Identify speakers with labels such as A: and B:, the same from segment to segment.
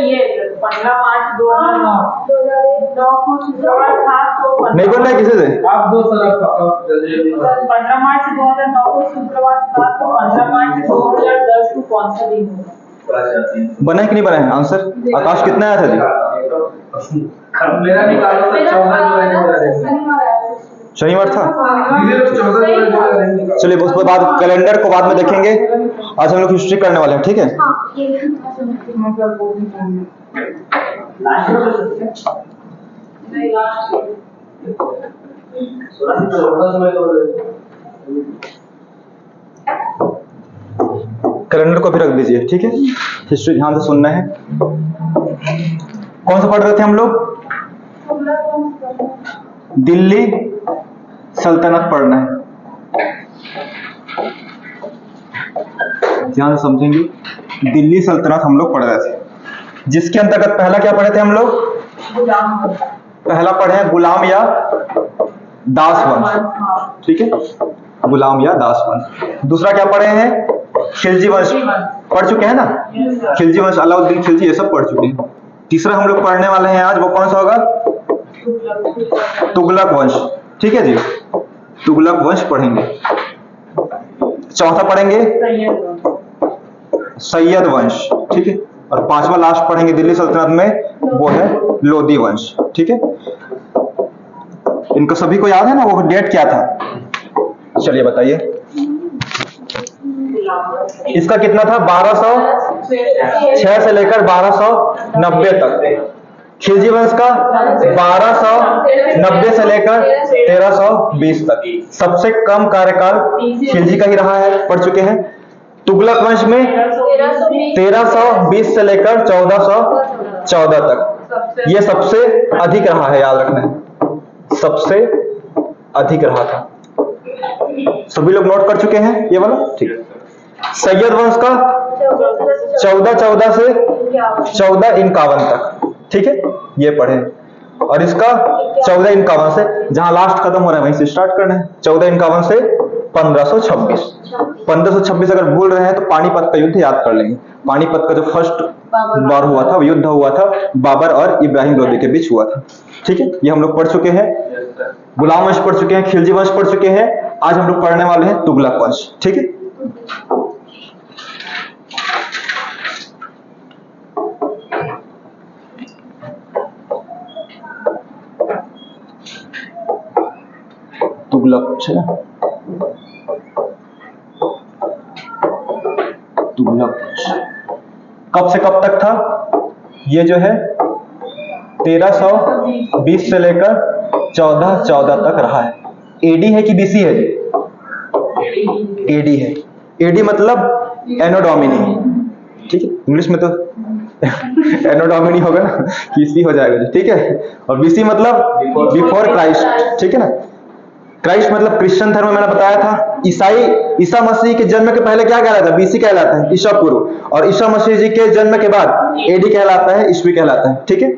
A: ये 15 मार्च 2009 को शुक्रवार था तो
B: नहीं बोलना है किसी से।
C: आप दो सर
A: 15 मार्च 2009 को शुक्रवार था तो 15 मार्च 2010 को कौन सा दिन होगा?
B: बना है कि नहीं बना है आंसर? आकाश कितना आया था जी?
C: मेरा निकालो तो 14
B: शनिवार था।
C: 14
B: चलिए उसके बाद कैलेंडर को बाद में देखेंगे। आज हम लोग हिस्ट्री करने वाले हैं, ठीक है? कैलेंडर को भी रख दीजिए, ठीक है? हिस्ट्री ध्यान से सुनना है। कौन सा पढ़ रहे थे हम लोग? दिल्ली सल्तनत पढ़ना है, ध्यान से समझेंगे। दिल्ली सल्तनत हम लोग पढ़ रहे थे, जिसके अंतर्गत पहला क्या पढ़े थे हम लोग? पहला पढ़े हैं गुलाम या दास वंश, ठीक है? गुलाम या दास वंश। दूसरा क्या पढ़े हैं? खिलजी वंश पढ़ चुके हैं ना? खिलजी वंश, अलाउद्दीन खिलजी, ये सब पढ़ चुके हैं। तीसरा हम लोग पढ़ने वाले हैं आज, वो कौन सा होगा? तुगलक वंश, ठीक है जी? तुगलक वंश पढ़ेंगे। चौथा पढ़ेंगे सैयद वंश, ठीक है? और पांचवा लास्ट पढ़ेंगे दिल्ली सल्तनत में, वो है लोधी वंश, ठीक है? इनका सभी को याद है ना, वो डेट क्या था? चलिए बताइए। इसका कितना था? 1206 से लेकर 1290 तक। खिलजी वंश का 1290 से लेकर 1320 तक। सबसे कम कार्यकाल खिलजी का ही रहा है, पढ़ चुके हैं। तुगलक वंश में 1320 से लेकर 1414 तक। ये सबसे अधिक रहा है, याद रखना है, सबसे अधिक रहा था। सभी लोग नोट कर चुके हैं ये वाला, ठीक है? सैयद वंश का 1414 से 1451 तक, ठीक है? ये पढ़े। और इसका 1451 से, जहां लास्ट खत्म हो रहा है वहीं से स्टार्ट करना है। 1451 से 1526। 1526 अगर भूल रहे हैं तो पानीपत का युद्ध याद कर लेंगे। पानीपत का जो फर्स्ट वॉर हुआ था, युद्ध हुआ था, बाबर और इब्राहिम लोदी के बीच हुआ था, ठीक है? ये हम लोग पढ़ चुके हैं। गुलाम वंश पढ़ चुके हैं, खिलजी वंश पढ़ चुके हैं। आज हम लोग पढ़ने वाले हैं तुगलक वंश, ठीक है? तुगलक वंश है ना, तुगलक वंश कब से कब तक था? ये जो है 1320 से लेकर 1414 तक रहा है। एडी है कि बीसी है? एडी है। एडी मतलब एनो डोमिनी, ठीक है? इंग्लिश में तो एनो डोमिनी होगा ना, बीसी हो जाएगा, ठीक है? और बीसी मतलब बिफोर क्राइस्ट, ठीक है ना? क्राइस्ट मतलब क्रिश्चियन धर्म में मैंने बताया था। ईसा मसीह के जन्म के पहले क्या कहलाता है? बीसी कहलाता है, ईसा पूर्व। और ईसा मसीह जी के जन्म के बाद एडी कहलाता है, ईस्वी कहलाता है, ठीक है?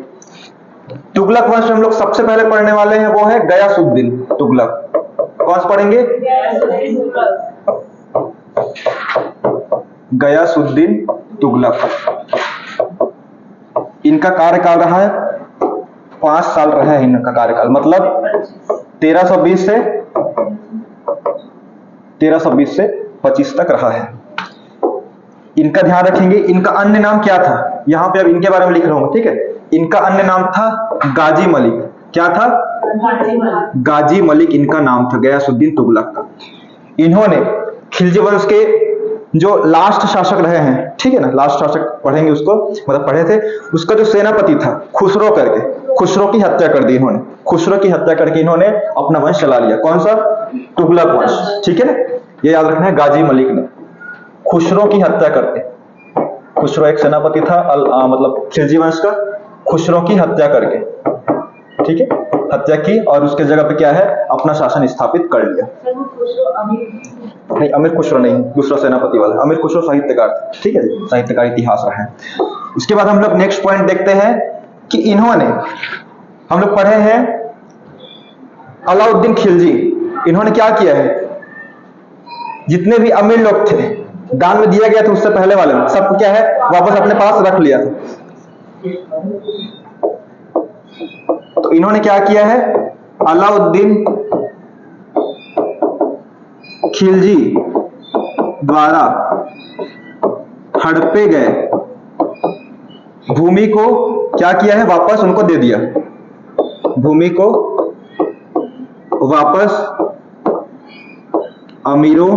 B: तुगलक वंश हम लोग सबसे पहले पढ़ने वाले हैं, वो है गयासुद्दीन तुगलक। कौन सा पढ़ेंगे? गयासुद्दीन तुगलक। इनका कार्यकाल रहा है 5 साल रहा है इनका कार्यकाल, मतलब 1320 से 25 तक रहा है। इनका ध्यान रखेंगे। इनका अन्य नाम क्या था? यहां पे अब इनके बारे में लिख रहा हूं, ठीक है? इनका अन्य नाम था गाजी मलिक। क्या था? गाजी मलिक इनका नाम था, गयासुद्दीन तुगलक का। इन्होंने खिलजी वंश के जो लास्ट शासक रहे हैं, ठीक है ना? लास्ट शासक पढ़ेंगे उसको, मतलब पढ़े थे। उसका जो सेनापति था खुसरो करके, खुसरो की हत्या कर दी इन्होंने। खुसरो की हत्या करके इन्होंने अपना वंश चला लिया। कौन सा? तुगलक वंश, ठीक है ना? ये याद रखना है, गाजी मलिक ने खुसरो की हत्या करके, खुसरो एक सेनापति था मतलब खिलजी वंश का, खुसरो की हत्या करके, ठीक है? हत्या की और उसके जगह पे क्या है, अपना शासन स्थापित कर लिया। नहीं, अमीर खुसरो नहीं, दूसरा सेनापति वाला। अमीर खुसरो साहित्यकार थे, ठीक है जी, साहित्यकार इतिहास रहे हैं। उसके बाद हम लोग नेक्स्ट पॉइंट देखते हैं कि इन्होंने, हम लोग पढ़े हैं अलाउद्दीन खिलजी, इन्होंने क्या किया है, जितने भी अमीर लोग थे, दान में दिया गया था उससे पहले वाले में, सबको क्या है वापस अपने पास रख लिया था। तो इन्होंने क्या किया है, अलाउद्दीन खिलजी द्वारा हड़पे गए भूमि को क्या किया है, वापस उनको दे दिया। भूमि को वापस अमीरों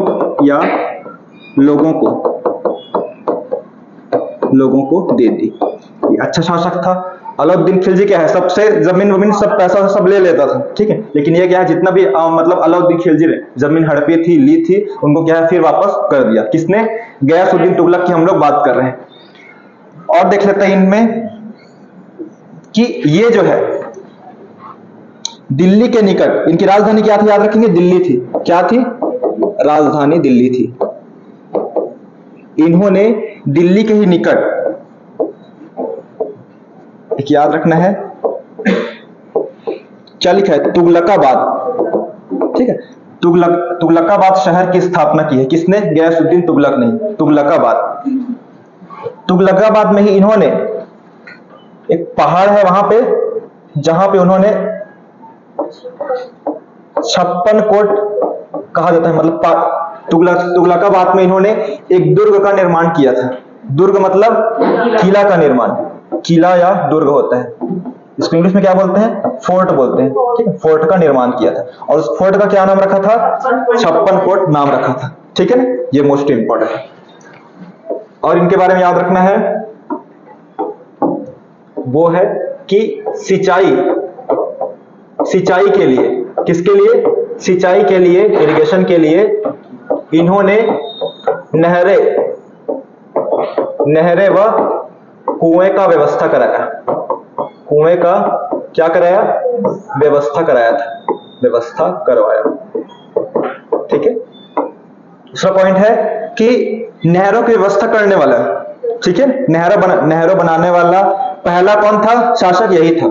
B: या लोगों को दे दी। ये अच्छा शासक था। अलाउद्दीन खिलजी क्या है, सबसे जमीन वमीन सब पैसा सब ले लेता था, ठीक है, लेकिन ये क्या है, जितना भी मतलब अलाउद्दीन खिलजी ने जमीन हड़पी थी, ली थी, उनको क्या है फिर वापस कर दिया। किसने, गयासुद्दीन तुगलक की हम लोग बात कर रहे हैं। और देख लेते हैं इनमें कि ये जो है दिल्ली के निकट, इनकी राजधानी क्या थी, याद रखेंगे, दिल्ली थी। क्या थी, राजधानी दिल्ली थी। इन्होंने दिल्ली के ही निकट, एक याद रखना है, क्या लिखा है, तुगलकाबाद, ठीक है, तुगलकाबाद शहर की स्थापना की है। किसने, गयासुद्दीन तुगलक नहीं, तुगलकाबाद। तुगलकाबाद में ही इन्होंने, एक पहाड़ है वहां पे जहां पे उन्होंने 56 कोट कहा जाता है, मतलब तुगलकाबाद में इन्होंने एक दुर्ग का निर्माण किया था। दुर्ग मतलब किला का निर्माण, किला या दुर्ग होता है, इसको इंग्लिश में क्या बोलते हैं, फोर्ट बोलते हैं, ठीक है, फोर्ट का निर्माण किया था। और उस फोर्ट का क्या नाम रखा था, 56 कोट नाम रखा था, ठीक है ना, ये मोस्ट इंपॉर्टेंट है। और इनके बारे में याद रखना है, वो है कि सिंचाई के लिए, किसके लिए, सिंचाई के लिए, इरिगेशन के लिए इन्होंने नहरें व कुएं का व्यवस्था कराया। कुएं का क्या कराया, व्यवस्था कराया था, व्यवस्था करवाया, ठीक है। दूसरा पॉइंट है कि नहरों की व्यवस्था करने वाला, ठीक है, नहरों बनाने वाला पहला कौन था, शासक यही था,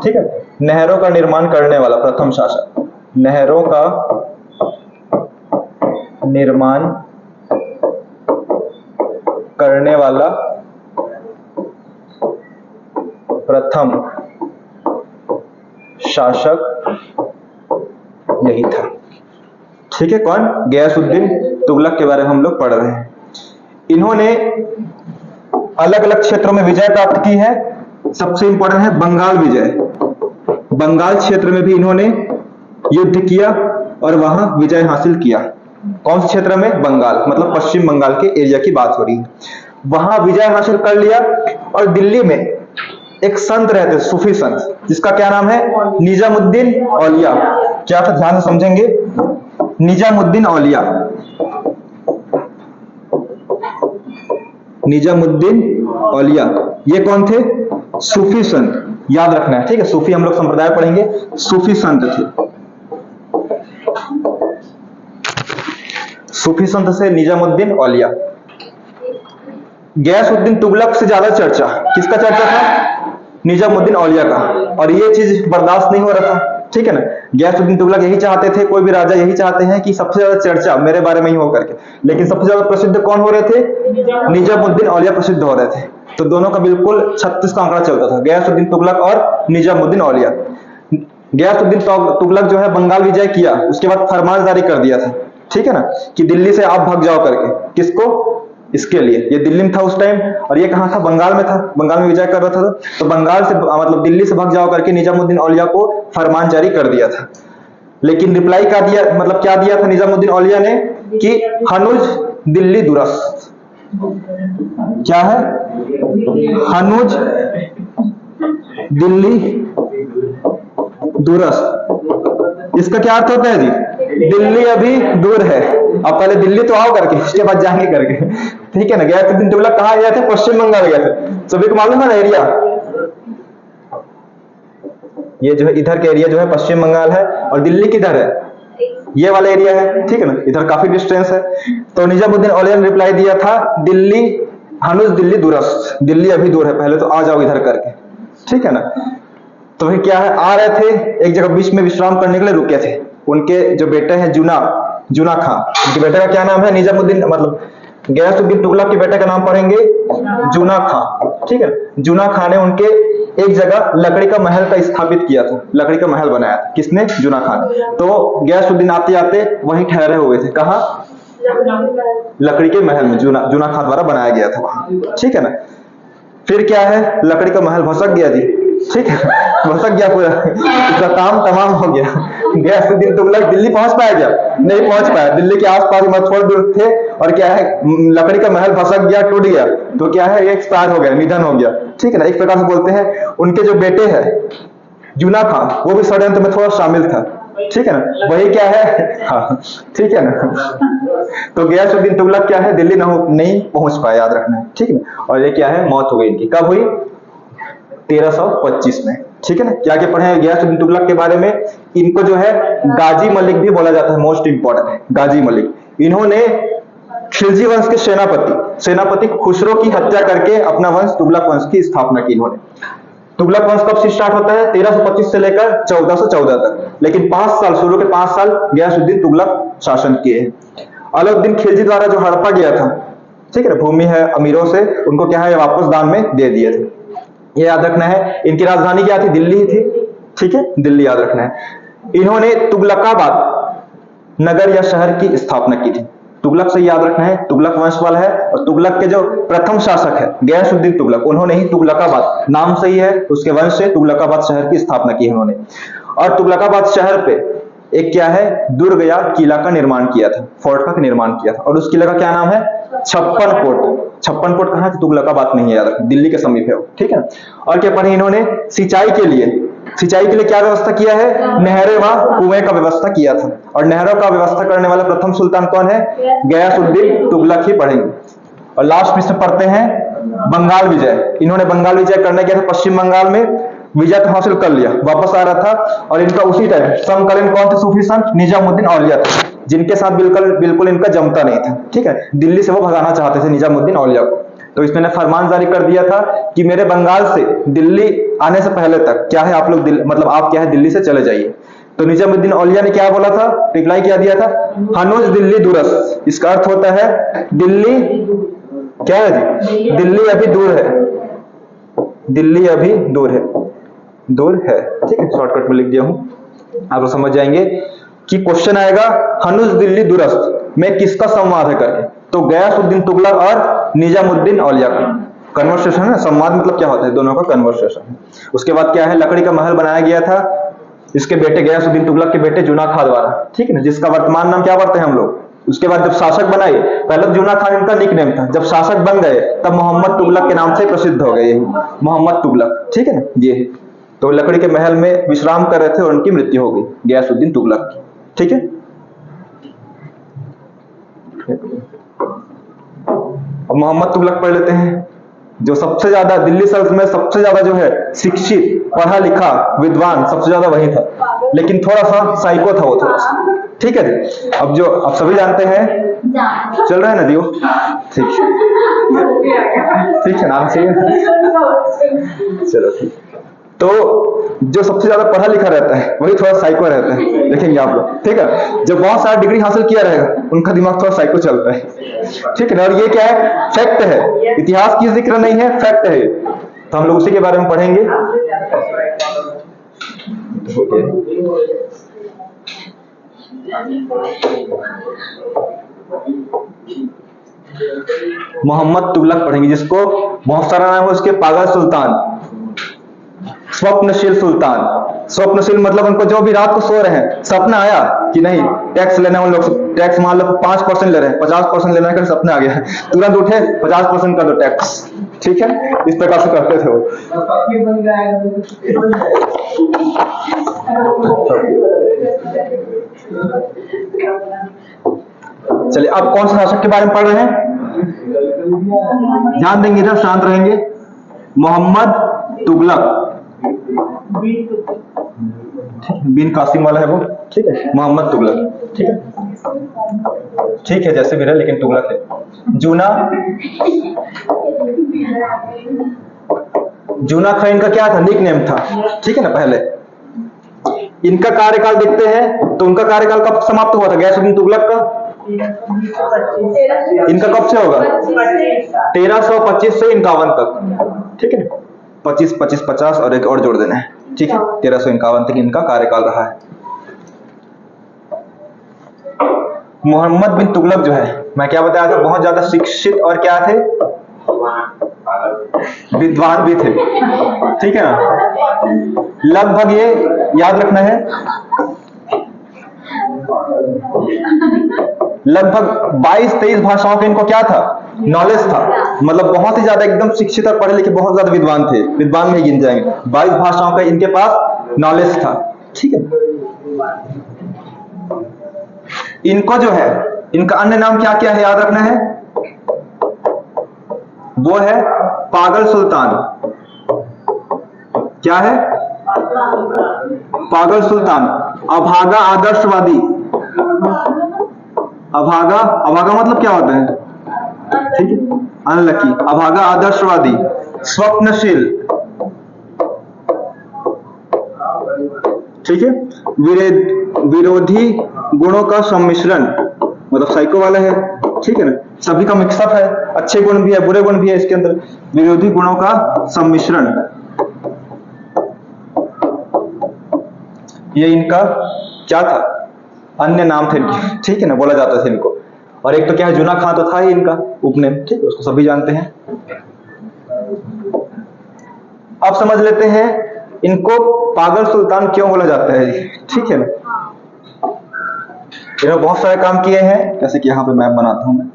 B: ठीक है। नहरों का निर्माण करने वाला प्रथम शासक, नहरों का निर्माण करने वाला प्रथम शासक यही था, ठीक है। कौन, गयासुद्दीन तुगलक के बारे में हम लोग पढ़ रहे हैं। इन्होंने अलग अलग क्षेत्रों में विजय प्राप्त की है। सबसे इंपॉर्टेंट है बंगाल विजय। बंगाल क्षेत्र में भी इन्होंने युद्ध किया और वहां विजय हासिल किया। कौन से क्षेत्र में, बंगाल, मतलब पश्चिम बंगाल के एरिया की बात हो रही है। वहां विजय हासिल कर लिया। और दिल्ली में एक संत रहते, सूफी संत, जिसका क्या नाम है, निजामुद्दीन औलिया। क्या था, ध्यान से समझेंगे, निजामुद्दीन औलिया, निजामुद्दीन औलिया, ये कौन थे, सूफी संत, याद रखना है, ठीक है। सूफी हम लोग संप्रदाय पढ़ेंगे, सूफी संत थे। सूफी संत से निजामुद्दीन औलिया। गयासुद्दीन तुगलक से ज्यादा चर्चा किसका चर्चा था, निजामुद्दीन औलिया का। और ये चीज बर्दाश्त नहीं हो रहा था, ठीक है ना। गयासुद्दीन तुगलक यही चाहते थे, कोई भी राजा यही चाहते हैं कि सबसे ज्यादा चर्चा मेरे बारे में ही हो करके, लेकिन सबसे ज्यादा प्रसिद्ध कौन हो रहे थे, निजामुद्दीन औलिया प्रसिद्ध हो रहे थे। तो दोनों का बिल्कुल 36 का आंकड़ा चलता था, गयासुद्दीन तुगलक और निजामुद्दीन औलिया। गयासुद्दीन तुगलक जो है बंगाल विजय किया, उसके बाद फरमान जारी कर दिया था, ठीक है ना, कि दिल्ली से आप भाग जाओ करके। किसको, इसके लिए। ये दिल्ली में था उस टाइम, और ये कहां था, बंगाल में था, बंगाल में विजय कर रहा था। तो बंगाल से मतलब दिल्ली से भाग जाओ करके निजामुद्दीन औलिया को फरमान जारी कर दिया था। लेकिन रिप्लाई क्या दिया, मतलब क्या दिया था निजामुद्दीन औलिया ने, कि हनुज दिल्ली दुरस्त। क्या है, हनुज दिल्ली दुरस्त। इसका क्या अर्थ होता है जी, दिल्ली अभी दूर है, अब पहले दिल्ली तो आओ करके, उसके बाद जाएंगे करके, ठीक है ना। गयासुद्दीन तुगलक कहाँ गए थे, पश्चिम बंगाल गए थे। सभी को मालूम है ना एरिया, ये जो है इधर का एरिया जो है पश्चिम बंगाल है, और दिल्ली किधर है, ये वाला एरिया है, ठीक है ना, इधर काफी डिस्टेंस है। तो निजामुद्दीन औलिया ने रिप्लाई दिया था, दिल्ली हनुज दिल्ली दूरस्थ, दिल्ली अभी दूर है, पहले तो आ जाओ इधर करके, ठीक है ना। तो फिर क्या है, आ रहे थे, एक जगह बीच में विश्राम करने के लिए रुके थे। उनके जो बेटे हैं जुना खां, उनके बेटे का क्या नाम है, निजामुद्दीन मतलब गयासुद्दीन तुगलक के बेटे का नाम पढ़ेंगे जुना खां, ठीक है। जुना खां ने उनके एक जगह लकड़ी का महल का स्थापित किया था, लकड़ी का महल बनाया था, किसने, जुना खां ने। तो गयासुद्दीन आते आते वहीं ठहरे हुए थे, कहा, लकड़ी के महल में, जुना खां द्वारा बनाया गया था वहां, ठीक है ना। फिर क्या है, लकड़ी का महल भसक गया जी, ठीक है, भसक गया पूरा, इसका काम तमाम हो गया। गयासुद्दीन तुगलक दिल्ली पहुंच पाया क्या, नहीं पहुंच पाया, दिल्ली के आसपास में थोड़ी दूर थे, और क्या है, लकड़ी का महल भसक गया, टूट गया, तो क्या है, ये एक्सपायर हो गया, निधन हो गया, ठीक है ना। एक प्रकार से बोलते हैं उनके जो बेटे हैं जुना खां, वो भी षड्यंत्र में थोड़ा शामिल था, ठीक है ना, वही क्या है, हाँ, ठीक है ना। तो गयासुद्दीन तुगलक क्या है, दिल्ली नहीं पहुंच पाया, याद रखना है, ठीक है ना। और ये क्या है, मौत हो गई इनकी, कब हुई, 1325 में, ठीक है ना। क्या क्या पढ़े हैं गयासुद्दीन तुगलक के बारे में, इनको जो है गाजी मलिक भी बोला जाता है, मोस्ट इंपॉर्टेंट है गाजी मलिक। इन्होंने खिलजी वंश के सेनापति खुसरो की हत्या करके अपना वंश तुगलक वंश की स्थापना की इन्होंने। तुगलक वंश कब से स्टार्ट होता है, 1325 से लेकर 1414 तक, लेकिन 5 साल, शुरू के 5 साल गयासुद्दीन तुगलक शासन किए हैं। अलाउद्दीन खिलजी द्वारा जो हड़पा गया था, ठीक है, भूमि है अमीरों से, उनको क्या है, वापस दान में दे दिए थे, ये याद रखना है। इनकी राजधानी क्या थी, दिल्ली ही थी, ठीक है, दिल्ली याद रखना है। इन्होंने तुगलकाबाद नगर या शहर की स्थापना की थी, तुगलक से याद रखना है, तुगलक वंश वाला है, और तुगलक के जो प्रथम शासक है गयासुद्दीन तुगलक, उन्होंने ही तुगलकाबाद नाम से ही है, उसके वंश से तुगलकाबाद शहर की स्थापना की उन्होंने। और तुगलकाबाद शहर पे एक क्या है, दुर्ग या किला का निर्माण किया था, फोर्ट का निर्माण किया था, और उस किला का क्या नाम है, छप्पन कोट कहां है, तुगलकाबाद नहीं है, याद रखना, दिल्ली के समीप है, ठीक है। और क्या पढ़े इन्होंने, सिंचाई के लिए क्या व्यवस्था किया है, नहरें व कुएं का व्यवस्था किया था, और नहरों का व्यवस्था करने वाला प्रथम सुल्तान कौन है, गयासुद्दीन तुगलक ही पढ़ेंगे। और लास्ट में से पढ़ते हैं बंगाल विजय। इन्होंने बंगाल विजय करने गया था, पश्चिम बंगाल में विजय तो हासिल कर लिया, वापस आ रहा था, और इनका उसी टाइम समकालीन कौन थे सूफी संत, निजामुद्दीन औलिया थे, जिनके साथ बिल्कुल इनका जमता नहीं था, ठीक है। दिल्ली से वो भगाना चाहते थे निजामुद्दीन औलिया को, तो इसमें फरमान जारी कर दिया था कि मेरे बंगाल से दिल्ली आने से पहले तक क्या है, आप लोग मतलब आप क्या है, दिल्ली से चले जाइए। तो निजामुद्दीन औलिया ने क्या बोला था, रिप्लाई क्या दिया था, हनुज दिल्ली दूरस्थ। इसका अर्थ होता है दिल्ली क्या है जी, दिल्ली अभी दूर है, दिल्ली अभी दूर है, ठीक है, शॉर्टकट में लिख दिया हूं, आप लोग समझ जाएंगे कि क्वेश्चन आएगा हनुज दिल्ली दूरस्थ में किसका संवाद है करके। तो गयासुद्दीन तुगलक और निजामुद्दीन औलिया का कन्वर्सेशन है, संवाद मतलब क्या होता है, दोनों का कन्वर्सेशन है। उसके बाद क्या है, लकड़ी का महल बनाया गया था इसके बेटे गयासुद्दीन तुगलक के बेटे जुना खां द्वारा, ठीक है ना, जिसका वर्तमान नाम क्या पढ़ते हैं हम लोग। उसके बाद जब शासक बनाए, पहले तो जुना खान इनका निक नेम था, जब शासक बन गए तब मोहम्मद तुगलक के नाम से प्रसिद्ध हो गए, मोहम्मद तुगलक, ठीक है ना। ये तो लकड़ी के महल में विश्राम कर रहे थे और उनकी मृत्यु हो गई गयासुद्दीन तुगलक की, ठीक है। अब मोहम्मद तुगलक पढ़ लेते हैं, जो सबसे ज्यादा दिल्ली सल्तनत में सबसे ज्यादा जो है शिक्षित, पढ़ा लिखा, विद्वान सबसे ज्यादा वही था, लेकिन थोड़ा सा साइको था वो, थोड़ा सा, ठीक है जी। अब जो आप सभी जानते हैं, चल रहा है ना दियो, ठीक है, नाम से चलो ठीक। तो जो सबसे ज्यादा पढ़ा लिखा रहता है वही थोड़ा साइको रहता है, देखेंगे आप लोग, ठीक है। जो बहुत सारा डिग्री हासिल किया रहेगा उनका दिमाग थोड़ा साइको चलता है, ठीक है ना। और ये क्या है, फैक्ट है, इतिहास की जिक्र नहीं है, फैक्ट है, तो हम लोग उसी के बारे में पढ़ेंगे। मोहम्मद तुगलक पढ़ेंगे, जिसको बहुत सारा नाम है उसके, पागल सुल्तान, स्वप्नशील सुल्तान। स्वप्नशील मतलब उनको जो भी रात को सो रहे हैं, सपना आया कि नहीं टैक्स लेना है, उन लोग टैक्स मान लो 5% ले रहे हैं, 50% लेना है, सपना आ गया, तुरंत उठे 50% कर दो टैक्स, ठीक है, इस प्रकार से करते थे वो। चलिए अब कौन सा शासक के बारे में पढ़ रहे हैं, ध्यान देंगे, इधर शांत रहेंगे। मोहम्मद तुगलक बिन कासिम वाला है वो, ठीक है, मोहम्मद तुगलक, ठीक है, ठीक है, जैसे भी रहे लेकिन तुगलक है। जूना खां इनका क्या था, निक नेम था, ठीक है ना। पहले इनका कार्यकाल देखते हैं तो उनका कार्यकाल कब समाप्त हुआ था गयासुद्दीन तुगलक का? इनका कब से होगा? 1325 से 51 तक, ठीक है। 25 25 50 और एक और जोड़ देना है, ठीक है। 1351 तक इनका कार्यकाल रहा है। मोहम्मद बिन तुगलक जो है, मैं क्या बताया था, बहुत ज्यादा शिक्षित और क्या थे, विद्वान भी थे, ठीक है ना। लगभग ये याद रखना है, लगभग 22-23 भाषाओं के इनको क्या था, नॉलेज था। मतलब बहुत ही ज्यादा एकदम शिक्षित और पढ़े लिखे बहुत ज्यादा विद्वान थे, विद्वान में ही गिन जाएंगे। 22 भाषाओं का इनके पास नॉलेज था, ठीक है। इनको जो है, इनका अन्य नाम क्या क्या है याद रखना है, वो है पागल सुल्तान। क्या है? पागल सुल्तान, अभागा आदर्शवादी। अभागा, अभागा मतलब क्या होता है, ठीक है, अनलकी, अभागा आदर्शवादी, स्वप्नशील, ठीक है, विरोधी गुणों का सम्मिश्रण, मतलब साइको वाला है, ठीक है ना, सभी का मिक्सअप है, अच्छे गुण भी है बुरे गुण भी है इसके अंदर, विरोधी गुणों का सम्मिश्रण, ये इनका क्या था, अन्य नाम थे इनके, ठीक है ना, बोला जाता था इनको। और एक तो क्या है, जूना खां तो था ही इनका उपनेम, ठीक है, उसको सभी जानते हैं। अब समझ लेते हैं इनको पागल सुल्तान क्यों बोला जाता है, ठीक है ना। इन्होंने बहुत सारे काम किए हैं, जैसे कि यहाँ पे मैप बनाता हूं मैं।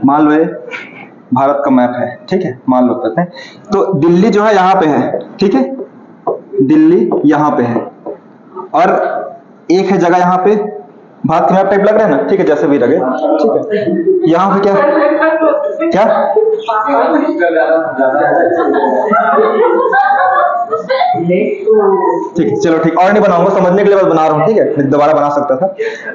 B: मान लो ये भारत का मैप है, ठीक है, मान लो करते हैं। तो दिल्ली जो है यहाँ पे है, ठीक है, दिल्ली यहाँ पे है, और एक है जगह यहाँ पे, भारत के मैप टाइप लग रहा है ना, ठीक है, जैसे भी लगे, ठीक है। यहाँ पे क्या क्या ठीक है, चलो ठीक, और नहीं बनाऊंगा, समझने के लिए बस बना रहा हूँ, ठीक है, दोबारा बना सकता था।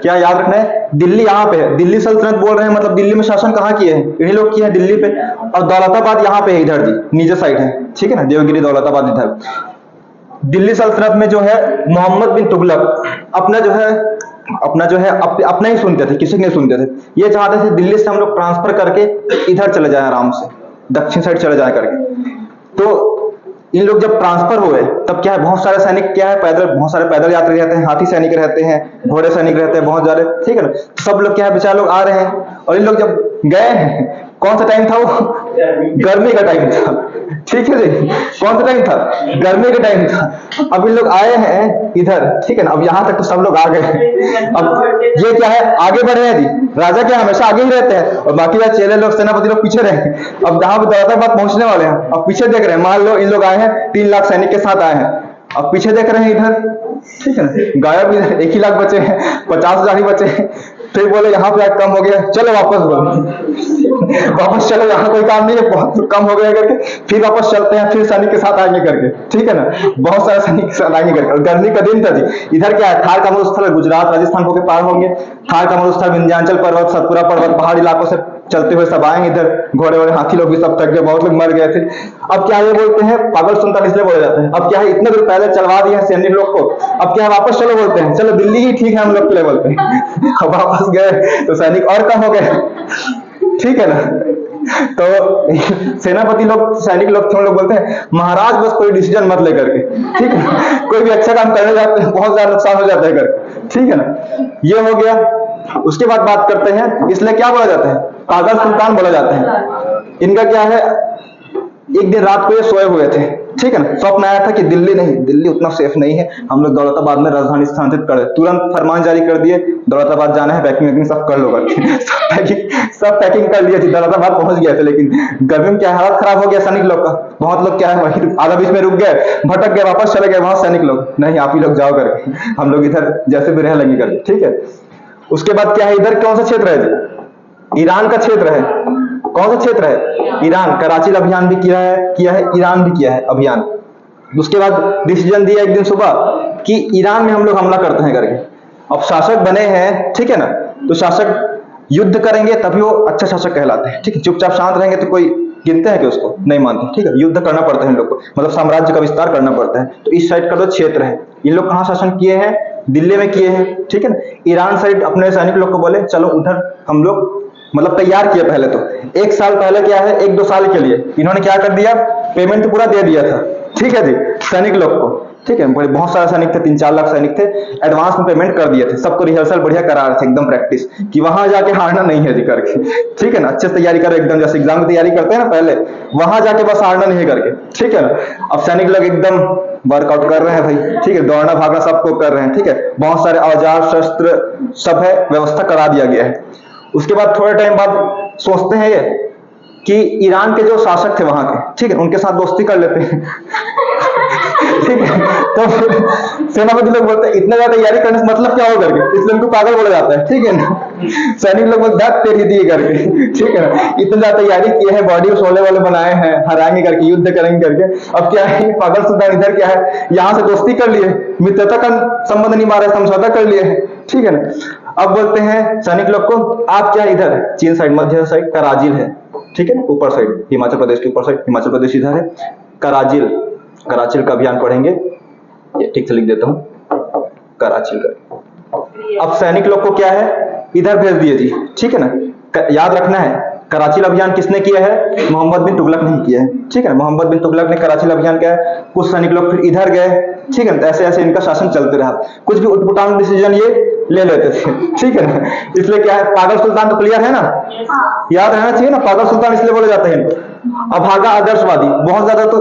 B: क्या याद रखना है, दिल्ली यहाँ पे है, दिल्ली सल्तनत बोल रहे हैं, मतलब दिल्ली में शासन कहाँ किए हैं, इन्हीं लोग किए हैं दिल्ली पे। और दौलताबाद यहाँ पे है, इधर जी नीचे साइड है, ठीक है ना, देवगिरी दौलताबाद इधर। दिल्ली सल्तनत में जो है मोहम्मद बिन तुगलक अपना जो है अपना ही सुनते थे, किसी नहीं सुनते थे। ये चाहते थे दिल्ली से हम लोग ट्रांसफर करके इधर चले जाए, आराम से दक्षिण साइड चले जाए करके। तो इन लोग जब ट्रांसफर हुए तब क्या है, बहुत सारे सैनिक क्या है, पैदल, बहुत सारे पैदल यात्री रहते हैं, हाथी सैनिक रहते हैं, घोड़े सैनिक रहते हैं, बहुत ज्यादा, ठीक है ना। सब लोग क्या है, बेचारे लोग आ रहे हैं, और इन लोग जब गए हैं, कौन सा टाइम था वो, गर्मी का टाइम था, ठीक है जी, कौन सा टाइम था, गर्मी का टाइम था। अब इन लोग आए हैं इधर, ठीक है ना, अब यहाँ तक तो सब लोग आ गए। अब ये क्या है, आगे बढ़ रहे हैं जी, राजा क्या हमेशा आगे ही रहते हैं, और बाकी चेले लोग, सेनापति लोग पीछे रहे हैं। अब जहां पे दौलताबाद पहुंचने वाले हैं, अब पीछे देख रहे हैं, मान लो इन लोग आए हैं 3 लाख सैनिक के साथ आए हैं, अब पीछे देख रहे हैं इधर, ठीक है ना, गायब इधर 1 ही लाख बचे हैं, 50,000 ही बचे हैं। फिर बोले यहाँ पे कम हो गया, चलो वापस बोलो वापस चलो, यहाँ कोई काम नहीं है, बहुत कम हो गया करके फिर वापस चलते हैं, फिर सैनिक के साथ आएंगे करके, ठीक है ना, बहुत सारे सैनिक के साथ आएंगे करके। और गर्मी का दिन था जी, इधर क्या है, थार का मरुस्थल, गुजरात राजस्थान होकर पार होंगे, थार का मरुस्थल, विंध्याचल पर्वत, सतपुरा पर्वत, पहाड़ी इलाकों से चलते हुए सब आएंगे इधर, घोड़े वोड़े हाथी लोग भी सब थक गए, बहुत लोग मर गए थे। अब क्या ये बोलते हैं, पागल सुल्तान इसलिए बोले जाते हैं। अब क्या है, इतने दूर पैदल चलवा दिए सैनिक लोग को, अब क्या है, वापस चलो बोलते हैं, चलो दिल्ली ही ठीक है हम लोग के लिए बोलते हैं। अब वापस गए तो सैनिक और कम हो गए, ठीक है ना। तो सेनापति लोग, सैनिक लोग थे, लोग बोलते हैं महाराज बस कोई डिसीजन मत लेकर के, ठीक है, कोई भी अच्छा काम करने जाते हैं बहुत ज्यादा नुकसान हो जाता है करके, ठीक है ना। ये हो गया। उसके बाद बात करते हैं, इसलिए क्या बोला जाता है, पागल सुल्तान बोला जाता है। इनका क्या है, एक दिन रात को ये सोए हुए थे, ठीक है ना, स्वप्न आया था कि दिल्ली नहीं, दिल्ली उतना सेफ नहीं है, हम लोग दौलताबाद में राजधानी स्थानांतरित कर, तुरंत फरमान जारी कर दिए, दौलताबाद जाना है, पैकिंग वैकिंग सब कर लो करके सब पैकिंग कर लिए थे, दौलताबाद पहुंच गया था। लेकिन गर्मी में क्या हालत खराब हो गया सैनिक लोग का, बहुत लोग क्या है वही आधा बीच में रुक गए, भटक गए, वापस चले गए वहां सैनिक लोग, नहीं आप ही लोग जाओ करके, हम लोग इधर जैसे भी रह लेंगे करके, ठीक है। उसके बाद क्या है, इधर कौन सा क्षेत्र है जी, ईरान का क्षेत्र है, कौन सा क्षेत्र है, ईरान, कराची अभियान भी किया है ईरान भी किया है अभियान। उसके बाद डिसीजन दिया एक दिन सुबह कि ईरान में हम लोग हमला करते हैं करके। अब शासक बने हैं, ठीक है ना, तो शासक युद्ध करेंगे तभी वो अच्छा शासक कहलाते हैं, ठीक है, चुपचाप शांत रहेंगे तो कोई गिनते हैं कि उसको नहीं मानते, ठीक है, युद्ध करना पड़ता है इन लोग को, मतलब साम्राज्य का विस्तार करना पड़ता है। तो इस साइड का जो क्षेत्र है, इन लोग कहाँ शासन किए हैं, दिल्ली में किए हैं, ठीक है ना। ईरान साइड अपने सैनिक लोग को बोले चलो उधर हम लोग मतलब तैयार किया, पहले तो 1 साल पहले क्या है, 1-2 साल के लिए इन्होंने क्या कर दिया, पेमेंट पूरा दे दिया था, ठीक है जी, सैनिक लोग को, ठीक है, बहुत सारे सैनिक थे, 3-4 लाख सैनिक थे, एडवांस में पेमेंट कर दिए थे, सबको रिहर्सल बढ़िया करा रहे थे, एकदम प्रैक्टिस कि वहां जाके हारना नहीं है जी करके, ठीक है ना, अच्छे से तैयारी करो एकदम, जैसे एग्जाम की तैयारी करते हैं ना पहले, वहां जाके बस हारना नहीं है करके, ठीक है ना। अब सैनिक लोग एकदम वर्कआउट कर रहे हैं भाई, ठीक है, दौड़ना भागना सबको कर रहे हैं, ठीक है, बहुत सारे औजार शस्त्र सब है, व्यवस्था करा दिया गया है। उसके बाद थोड़े टाइम बाद सोचते हैं ये कि ईरान के जो शासक थे वहां के, ठीक है, उनके साथ दोस्ती कर लेते हैं ठीक है, तो फिर सेनापति लोग बोलते हैं इतना ज्यादा तैयारी करने से मतलब क्या हो करके, इसलिए उनको पागल बोला जाता है, ठीक है ना। सैनिक लोग बोलते हैं तेरी दी करके, ठीक है ना, इतना ज्यादा तैयारी किए हैं, बॉडी सोले वाले बनाए हैं, हराएंगे करके, युद्ध करेंगे करके, अब क्या है पागल सुल्तान इधर क्या है, यहाँ से दोस्ती कर लिए, मित्रता का संबंध नहीं मारे, समझौता कर लिए है, ठीक है ना। अब बोलते हैं सैनिक लोग को आप क्या इधर है, चीन साइड, मध्य साइड कराजिल है, ठीक है ना, ऊपर साइड हिमाचल प्रदेश के ऊपर साइड, हिमाचल प्रदेश इधर है, कराजिल, कराचिल का अभियान पढ़ेंगे, ये ठीक से लिख देता हूं, कराचिल का। अब सैनिक लोग को क्या है इधर भेज दिए जी, ठीक है ना, याद रखना है कराचिल अभियान किसने किया है, मोहम्मद बिन तुगलक ने किया है, ठीक है, मोहम्मद बिन तुगलक ने कराचिल अभियान किया है। कुछ सैनिक लोग फिर इधर गए, ठीक है, ऐसे ऐसे इनका शासन चलते रहा, कुछ भी उटपटांग डिसीजन ये ले लेते थे, ठीक है ना, इसलिए क्या है पागल सुल्तान तो क्लियर है ना, याद रहना चाहिए ना, पागल सुल्तान इसलिए बोले जाते हैं। अभागा आदर्शवादी, बहुत ज्यादा तो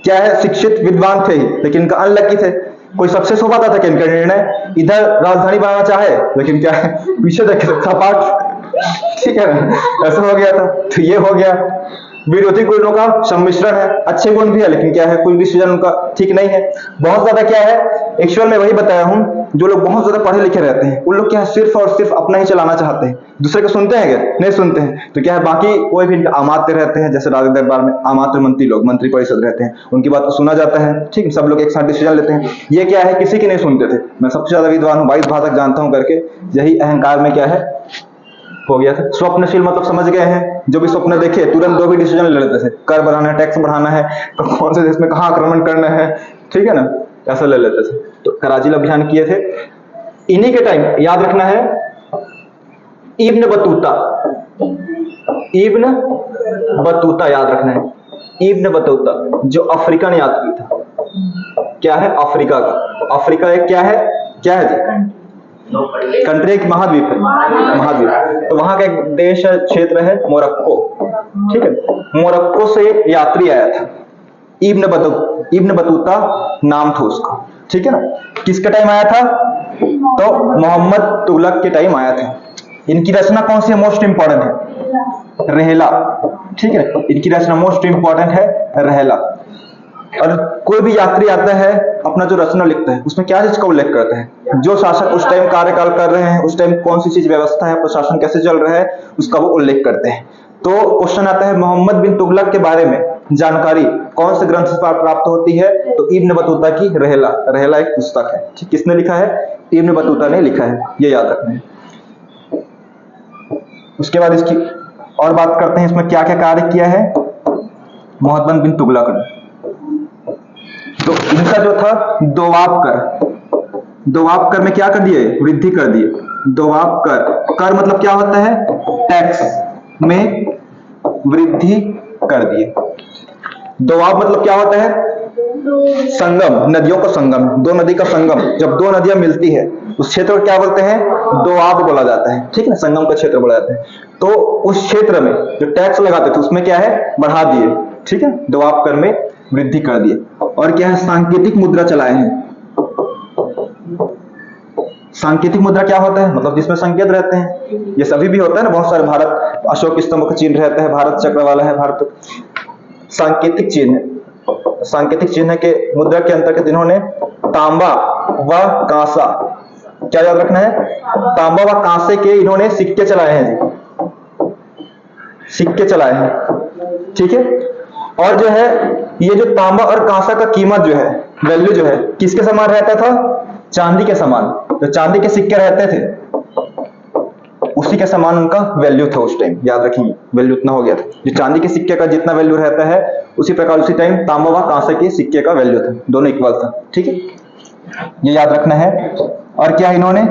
B: क्या है शिक्षित विद्वान थे ही, लेकिन इनका अनलकी थे, कोई सक्सेस हो पाता था कि इनका निर्णय, इधर राजधानी बनाना चाहे लेकिन क्या है पीछे देखे पाठ, ठीक है ना, ऐसा हो गया था। तो ये हो गया, विरोधी गुणों का सम्मिश्रण है, अच्छे गुण भी है लेकिन क्या है कोई डिसीजन उनका ठीक नहीं है। बहुत ज्यादा क्या है एक्चुअल में वही बताया हूं, जो लोग बहुत ज्यादा पढ़े लिखे रहते हैं उन लोग क्या है सिर्फ और सिर्फ अपना ही चलाना चाहते हैं, दूसरे को सुनते हैं क्या, नहीं सुनते हैं। तो क्या है बाकी कोई भी अमात्य रहते हैं, जैसे राजा दरबार में अमात्य मंत्री लोग, मंत्री परिषद रहते हैं, उनकी बात को सुना जाता है, ठीक, सब लोग एक साथ डिसीजन लेते हैं। ये क्या है किसी की नहीं सुनते थे, मैं सबसे ज्यादा विद्वान हूँ, 22 भाषा जानता हूँ करके, यही अहंकार में क्या है हो गया था। स्वप्नशील मतलब समझ गए हैं, जो भी स्वप्न देखे तुरंत 2 भी डिसीजन ले लेते थे, कर बढ़ाना है, टैक्स बढ़ाना है, कौन से देश में कहाँ आक्रमण करना है, ठीक है ना, ऐसा ले लेते थे। तो कराचिल अभियान किए थे। इन्हीं के टाइम याद रखना है इब्न बतूता, इब्न बतूता याद रखना है, इब्न बतूता जो अफ्रीकन यात्री था, क्या है अफ्रीका का, अफ्रीका एक क्या है जी कंट्री, एक महाद्वीप है, महाद्वीप। तो वहां का एक देश है, क्षेत्र है मोरक्को, ठीक है, मोरक्को से एक यात्री आया था, इब्न बतूता नाम था उसका, ठीक है ना। किसका टाइम आया था, तो मोहम्मद तुगलक के टाइम आया था। इनकी रचना कौन सी है, मोस्ट इंपॉर्टेंट है रहेला, ठीक है, इनकी रचना मोस्ट इंपॉर्टेंट है रहेला। और कोई भी यात्री आता है अपना जो रचना लिखता है उसमें क्या चीज का उल्लेख करता है, जो शासक उस टाइम कार्यकाल कर रहे हैं, उस टाइम कौन सी चीज व्यवस्था है, प्रशासन कैसे चल रहा है, उसका वो उल्लेख करते हैं। तो क्वेश्चन आता है मोहम्मद बिन तुगलक के बारे में जानकारी कौन से ग्रंथ से प्राप्त होती है, तो इब्न बतूता की रहेला, रहेला एक पुस्तक है, ठीक, किसने लिखा है, इब्न बतूता ने लिखा है, ये याद रखना है। उसके बाद इसकी और बात करते हैं, इसमें क्या क्या कार्य किया है मोहम्मद बिन तुगलक ने। तो इनका जो था दोवाब कर में क्या कर दिए, वृद्धि कर दिए। दोवाब कर मतलब क्या होता है, टैक्स में वृद्धि कर दिए। दोवाब मतलब क्या होता है, संगम, नदियों का संगम, 2 नदी का संगम, जब 2 नदियां मिलती है उस क्षेत्र को क्या बोलते हैं, दोआब बोला जाता है, ठीक है, संगम का क्षेत्र बोला जाता है। तो उस क्षेत्र में जो टैक्स लगाते थे उसमें क्या है बढ़ा दिए, ठीक है, दबाव कर में वृद्धि कर दिए। और क्या है, सांकेतिक मुद्रा चलाए हैं। सांकेतिक मुद्रा क्या होता है, मतलब जिसमें संकेत रहते हैं, ये सभी भी होता है ना, बहुत सारे, भारत अशोक स्तंभ का चिन्ह रहता है, भारत चक्र वाला है, भारत सांकेतिक चिन्ह। सांकेतिक चिन्ह के मुद्रा के अंतर्गत इन्होंने तांबा व कांसा, क्या याद रखना है, तांबा व कांसे के इन्होंने सिक्के चलाए हैं जी, सिक्के चलाए हैं, ठीक है। और जो है ये जो तांबा और कांसा का कीमत जो है, वैल्यू जो है, किसके समान रहता था, चांदी के समान। जो चांदी के सिक्के रहते थे उसी के समान उनका वैल्यू था उस टाइम, याद रखेंगे, वैल्यू इतना हो गया था। जो चांदी के सिक्के का जितना वैल्यू रहता है उसी प्रकार उसी टाइम तांबा व कांसे के सिक्के का वैल्यू था, दोनों इक्वल था, ठीक है, ये याद रखना है। और क्या इन्होंने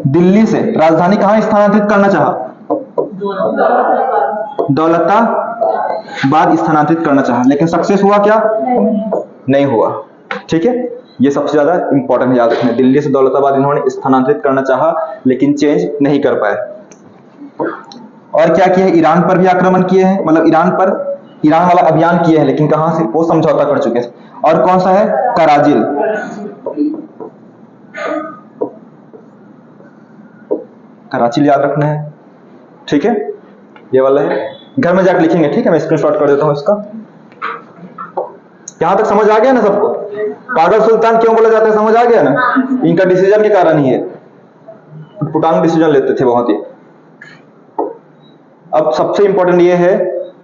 B: दिल्ली से राजधानी कहां स्थानांतरित करना चाहा, दौलताबाद स्थानांतरित करना चाहा, लेकिन सक्सेस हुआ क्या, नहीं हुआ, ठीक है, ये सबसे ज्यादा इंपॉर्टेंट याद रखना है। दिल्ली से दौलताबाद इन्होंने स्थानांतरित करना चाहा लेकिन चेंज नहीं कर पाए। और क्या किया है, ईरान पर भी आक्रमण किए हैं, मतलब ईरान वाला अभियान किए हैं, लेकिन कहां से, वो समझौता कर चुके थे। और कौन सा है, कराजिल, कराचिल याद रखना है, ठीक है, ये वाला है, घर में जाकर लिखेंगे, ठीक है, मैं स्क्रीनशॉट कर देता हूं इसका। यहां तक समझ आ गया ना सबको, पागल सुल्तान क्यों बोला जाता है, समझ आ गया ना, इनका डिसीजन के कारण ही है, पुटांग डिसीजन लेते थे बहुत ही। अब सबसे इंपॉर्टेंट ये है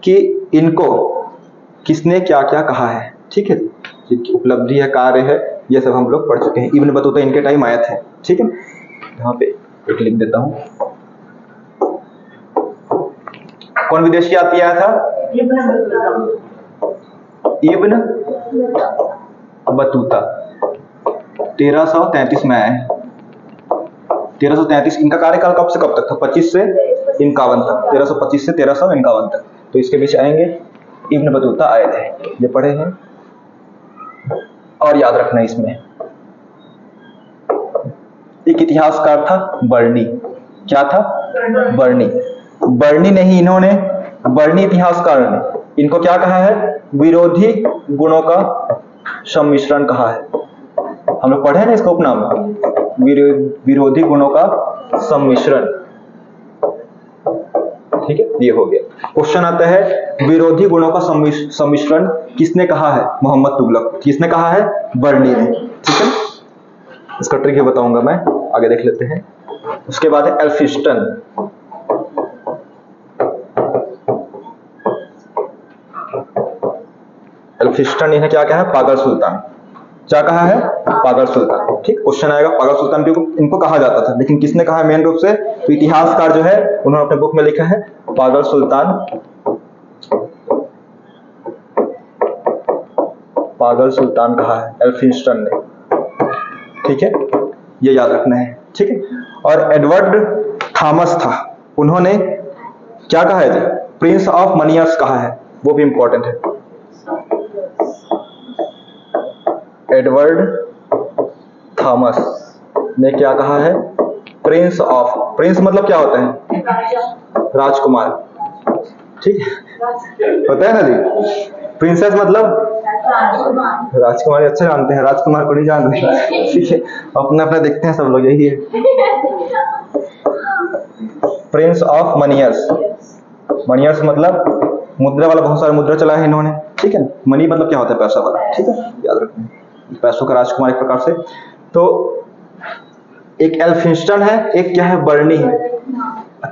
B: कि इनको किसने क्या क्या कहा है, ठीक है, जिनकी उपलब्धि है, कार्य है, ये सब हम लोग पढ़ चुके हैं। इब्न बतूता इनके टाइम आए थे, ठीक है, यहाँ पे एक लिख देता हूं, कौन विदेशी यात्री आया था, इब्न बतूता 1333 में आए हैं। 1333, इनका कार्यकाल कब से कब तक था, 25 से 51 तक, 1325 से 1351 तक, तो इसके बीच आएंगे, इब्न बतूता आए थे, ये पढ़े हैं। और याद रखना इसमें एक इतिहासकार था बर्नी, क्या था, बर्नी नहीं, इन्होंने, बर्नी इतिहासकार ने इनको क्या कहा है, विरोधी गुणों का सम्मिश्रण कहा है। हम लोग पढ़े ना इसका उपनाम, विरोधी गुणों का सम्मिश्रण, ठीक है, ये हो गया। क्वेश्चन आता है, विरोधी गुणों का सम्मिश्रण किसने कहा है, मोहम्मद तुगलक, किसने कहा है, बर्नी ने, ठीक है, इसका ट्रिक बताऊंगा मैं, आगे देख लेते हैं। उसके बाद है एल्फिंस्टन, एल्फिंस्टन इन्हें क्या कहा है, पागल सुल्तान, क्या कहा है, पागल सुल्तान, ठीक, क्वेश्चन आएगा, पागल सुल्तान इनको कहा जाता था, लेकिन किसने कहा है मेन रूप से, तो इतिहासकार जो है उन्होंने अपने बुक में लिखा है पागल सुल्तान, पागल सुल्तान कहा है एल्फिंस्टन ने, ठीक है, ये याद रखना है, ठीक है। और एडवर्ड थॉमस था, उन्होंने क्या कहा है, प्रिंस ऑफ मनियर्स कहा है, वो भी इंपॉर्टेंट है। एडवर्ड थॉमस ने क्या कहा है, प्रिंस ऑफ, प्रिंस मतलब क्या होता है, राजकुमार, ठीक है, पता है ना जी, प्रिंसेस मतलब राजकुमारी, अच्छा जानते हैं, राजकुमार को नहीं जानते, ठीक है, अपना अपना देखते हैं सब लोग, यही है। प्रिंस ऑफ मनियर्स, मनियर्स मतलब मुद्रा वाला, बहुत सारे मुद्रा चलाए हैं इन्होंने, ठीक है, मनी मतलब क्या होता है, पैसा वाला, ठीक है, याद रखना, पैसों का राजकुमार एक प्रकार से। तो एक एल्फिंस्टन है, एक क्या है, बर्नी है,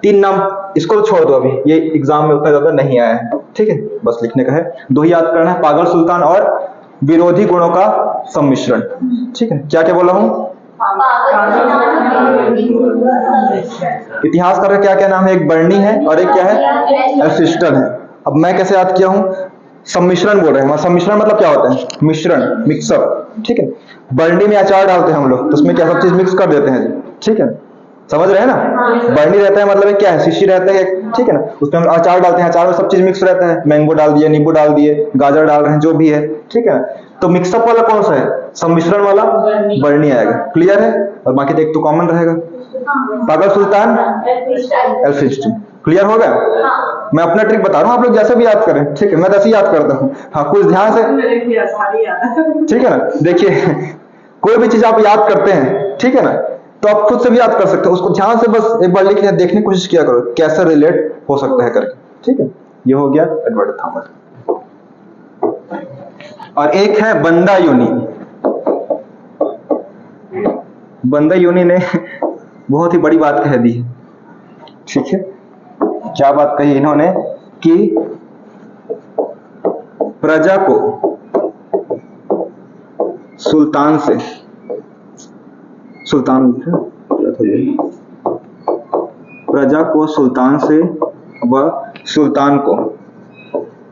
B: तीन नाम, इसको तो छोड़ दो अभी, ये एग्जाम में उतना ज्यादा नहीं आया है, ठीक है, बस लिखने का है, दो ही याद करना है, पागल सुल्तान और विरोधी गुणों का सम्मिश्रण, ठीक है, क्या क्या बोला हूं, इतिहासकार का क्या क्या नाम है, एक बर्नी है और एक क्या है, एल्फिंस्टन है। अब मैं कैसे याद किया हूं, सम्मिश्रण बोल रहे हैं, सम्मिश्रण मतलब क्या होता है, मिश्रण, मिक्सअप, ठीक है, बर्नी में अचार डालते हैं हम लोग, तो उसमें क्या सब चीज मिक्स कर देते हैं, ठीक है, समझ रहे हैं ना, बर्नी रहता है मतलब क्या है, शीशी रहता है, ठीक है ना, उसमें हम अचार डालते हैं, अचार में सब चीज मिक्स रहता है, मैंगो डाल दिए, नींबू डाल दिए, गाजर डाल रहे हैं, जो भी है, ठीक है, तो मिक्सअप वाला कौन सा है, सम्मिश्रण वाला बर्नी आएगा, क्लियर है, और बाकी तो एक तो कॉमन रहेगा, पागल सुल्तान, एल्फिंस्टन, क्लियर हो गया। मैं अपना ट्रिक बता रहा हूँ, आप लोग जैसे भी याद करें, ठीक है, मैं तो ऐसे ही याद करता हूँ। हाँ, कुछ ध्यान से, ठीक है ना। देखिए कोई भी चीज आप याद करते हैं, ठीक है ना, तो आप खुद से भी याद कर सकते हो, उसको ध्यान से बस एक बार लिख देखने की कोशिश किया करो कैसे रिलेट हो सकता है करके, ठीक है। ये हो गया एडवर्ड थॉमस। और एक है बंदा यूनी। बंदा यूनी ने बहुत ही बड़ी बात कह दी, ठीक है। क्या बात कही इन्होंने कि प्रजा को सुल्तान से, सुल्तान प्रजा को सुल्तान से व सुल्तान को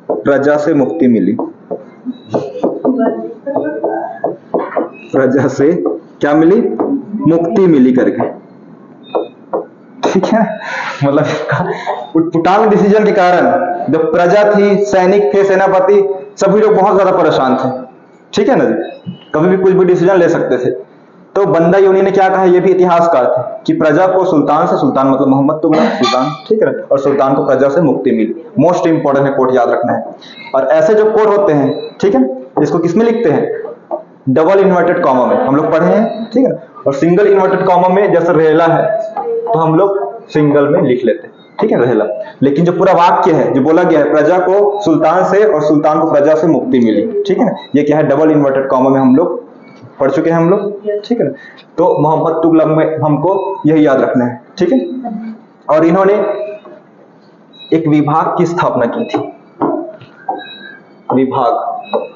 B: प्रजा से मुक्ति मिली। प्रजा से क्या मिली? मुक्ति मिली करके, ठीक है। मतलब उटपुटांग डिसीजन के कारण जो प्रजा थी, सैनिक थे, सेनापति, सभी लोग बहुत ज्यादा परेशान थे, ठीक है ना जी। कभी भी कुछ भी डिसीजन ले सकते थे। तो बंदा यूनी ने क्या कहा, ये भी इतिहासकार थे, कि प्रजा को सुल्तान से, सुल्तान मतलब मोहम्मद तुगलक सुल्तान, ठीक है ना, और सुल्तान को प्रजा से मुक्ति मिली। मोस्ट इंपॉर्टेंट है, कोट याद रखना है। और ऐसे जो कोट होते हैं, ठीक है, इसको किसमें लिखते हैं? डबल इन्वर्टेड कॉमा में, हम लोग पढ़े हैं, ठीक है। और सिंगल इन्वर्टेड कॉमा में जैसे रहेला है तो हम लोग सिंगल में लिख लेते हैं, ठीक है, रहेला। लेकिन जो पूरा वाक्य है, जो बोला गया है, प्रजा को सुल्तान से और सुल्तान को प्रजा से मुक्ति मिली, ठीक है ना, ये क्या है? डबल इन्वर्टेड कॉमा में हम लोग पढ़ चुके हैं हम लोग, ठीक है ना। तो मोहम्मद तुगलक में हमको यही याद रखना है, ठीक है। और इन्होंने एक विभाग की स्थापना की थी, विभाग,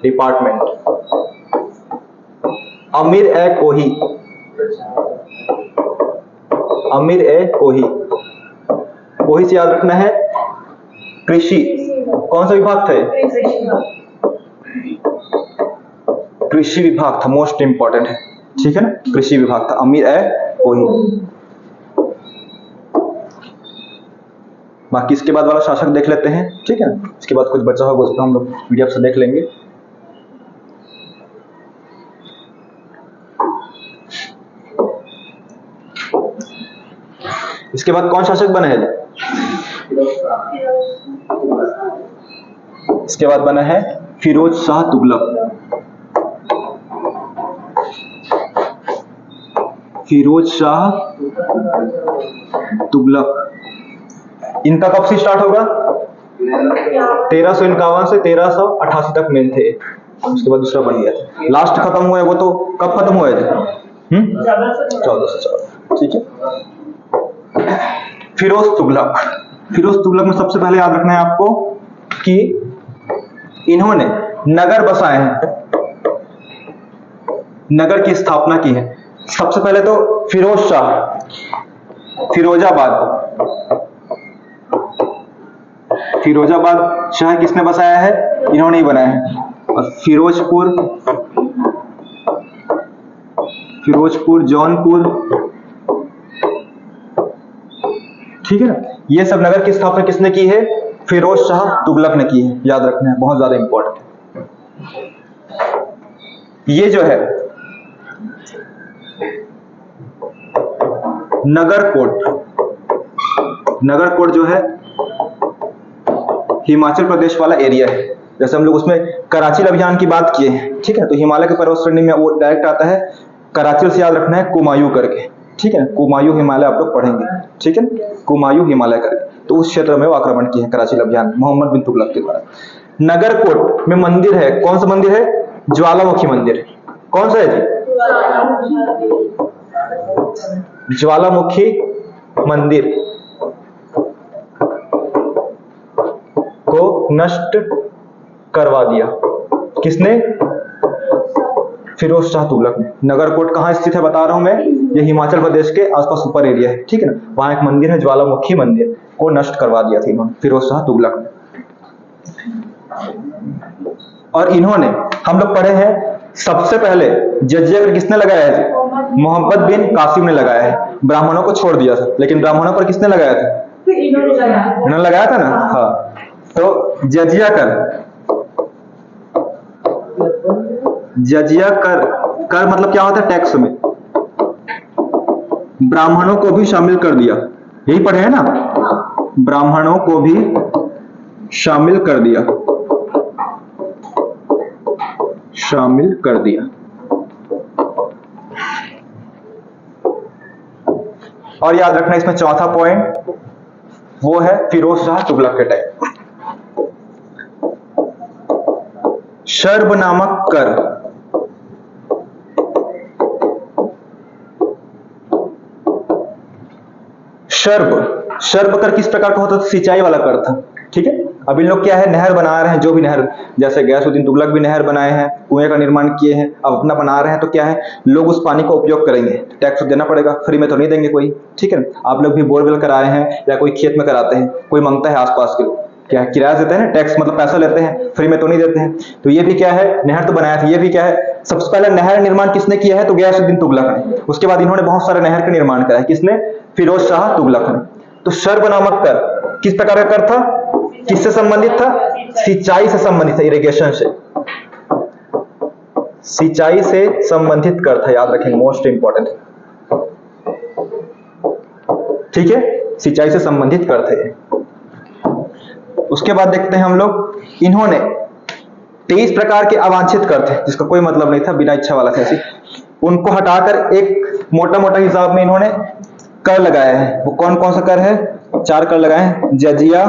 B: डिपार्टमेंट, अमीर ए कोही, अमीर ए कोही। कोही से याद रखना है कृषि। कौन सा विभाग था? कृषि विभाग था, मोस्ट इंपॉर्टेंट है, ठीक है ना, कृषि विभाग था, अमीर ए कोही। बाकी इसके बाद वाला शासक देख लेते हैं, ठीक है। इसके बाद कुछ बचा होगा उसको हम लोग पीडीएफ से देख लेंगे। इसके बाद कौन शासक बने हैं? इसके बाद बना है फिरोज शाह तुगलक। फिरोज शाह तुगलक। इनका कब से स्टार्ट होगा? 1351 से 1388 तक मेन थे। उसके बाद दूसरा बन गया था। लास्ट खत्म हुआ है वो तो कब खत्म हुआ है? 1414, ठीक है। फिरोज तुगलक। फिरोज तुगलक में सबसे पहले याद रखना है आपको कि इन्होंने नगर बसाए हैं, नगर की स्थापना की है। सबसे पहले तो फिरोज शाह, फिरोजाबाद, फिरोजाबाद शहर किसने बसाया है? इन्होंने ही बनाया है। और फिरोजपुर, फिरोजपुर, जौनपुर, ठीक है ना, ये सब नगर की स्थापना किसने की है? फिरोज शाह तुगलक ने की है। याद रखना है, बहुत ज्यादा इंपॉर्टेंट है। ये जो है नगर कोट, नगर कोट जो है हिमाचल प्रदेश वाला एरिया है। जैसे हम लोग उसमें कराची अभियान की बात किए हैं, ठीक है, तो हिमालय के पर्वत श्रेणी में वो डायरेक्ट आता है। कराची से याद रखना है कुमायूं करके, ठीक है, कुमायूं हिमालय आप लोग पढ़ेंगे, ठीक है, कुमायूं हिमालय करके। तो उस क्षेत्र में वो आक्रमण किए हैं कराची अभियान मोहम्मद बिन तुगलक के द्वारा। नगरकोट में मंदिर है, कौन सा मंदिर है? ज्वालामुखी मंदिर। कौन सा है जी? ज्वालामुखी मंदिर को नष्ट करवा दिया किसने? फिरोज शाह तुगलक ने। नगरकोट कहाँ स्थित है बता रहा हूं मैं, ये हिमाचल प्रदेश के आसपास ऊपर एरिया है, ठीक है ना। वहां एक मंदिर है ज्वालामुखी मंदिर, को नष्ट करवा दिया था इन्होंने, फिरोज शाह तुगलक ने। और इन्होंने, हम लोग पढ़े हैं, सबसे पहले जजिया कर किसने लगाया है? मोहम्मद बिन कासिम ने लगाया है। ब्राह्मणों को छोड़ दिया था, लेकिन ब्राह्मणों पर किसने लगाया था? इन्होंने लगाया था ना। हाँ, तो जजिया कर, जजिया कर, कर मतलब क्या होता है? टैक्स में ब्राह्मणों को भी शामिल कर दिया। यही पढ़े हैं ना, ब्राह्मणों को भी शामिल कर दिया, शामिल कर दिया। और याद रखना इसमें चौथा पॉइंट वो है फिरोज शाह तुगलक के टाइम। शर्ब नामक कर, शर्ब कर किस प्रकार का होता था? सिंचाई वाला कर था। ठीक है, अब इन लोग क्या है, नहर बना रहे हैं, जो भी नहर, जैसे गयासुद्दीन तुगलक भी नहर बनाए हैं, कुएं का निर्माण किए हैं, अब अपना बना रहे हैं, तो क्या है, लोग उस पानी का उपयोग करेंगे, टैक्स देना पड़ेगा, फ्री में तो नहीं देंगे कोई। ठीक है, आप लोग भी बोरवेल कराए हैं या कोई खेत में कराते हैं, कोई मांगता है आसपास के लोग, क्या है, किराया देते हैं ना, टैक्स मतलब पैसा लेते हैं, फ्री में तो नहीं देते हैं। तो ये भी क्या है, नहर तो बनाया था। ये भी क्या है, सबसे पहले नहर निर्माण किसने किया है? तो गयासुद्दीन तुगलक ने। उसके बाद इन्होंने बहुत सारे नहर का निर्माण करा है। किसने? फिरोज शाह तुगलक ने। तो शर्ब नामक कर किस प्रकार का कर था? किससे संबंधित था? सिंचाई से संबंधित था, इरिगेशन से, सिंचाई से संबंधित कर था। याद रखेंगे, मोस्ट इंपॉर्टेंट। ठीक है, सिंचाई से संबंधित कर थे। उसके बाद देखते हैं हम लोग, इन्होंने 23 प्रकार के अवांछित कर थे, जिसका कोई मतलब नहीं था, बिना इच्छा वाला था ऐसी, उनको हटाकर एक मोटा मोटा हिसाब में इन्होंने कर लगाया है। वो कौन कौन सा कर है? 4 कर लगाए हैं, जजिया,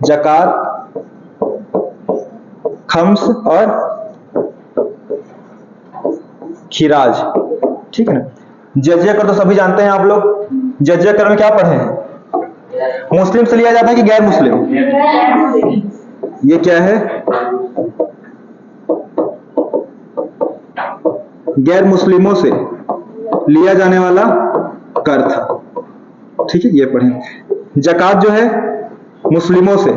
B: जकात, खम्स और खिराज। ठीक है ना। जजिया कर तो सभी जानते हैं आप लोग। जजिया कर में क्या पढ़े हैं? मुस्लिम से लिया जाता है कि गैर मुस्लिम? ये क्या है? गैर मुस्लिमों से लिया जाने वाला कर था। ठीक है, ये पढ़ें। जकात जो है मुस्लिमों से,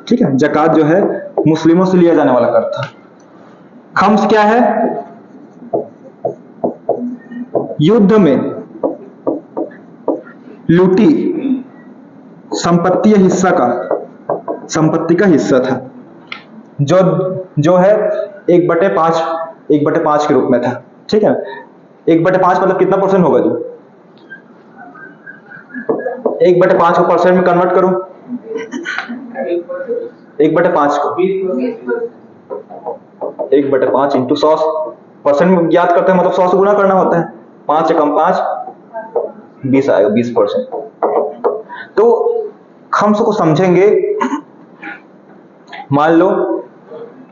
B: ठीक है, जकात जो है मुस्लिमों से लिया जाने वाला कर था। खम्स क्या है? युद्ध में लूटी संपत्ति या हिस्सा का, संपत्ति का हिस्सा था, जो है 1/5 के रूप में था। ठीक है, 1/5 मतलब कितना परसेंट होगा? जो 1/5 को परसेंट में कन्वर्ट करो, 1/5 को 1/5 इंटू 100 परसेंट में याद करते हैं, मतलब 100 से गुना करना होता है। 5 से कम 5, 20 आएगा, 20%। तो खम्स को समझेंगे, मान लो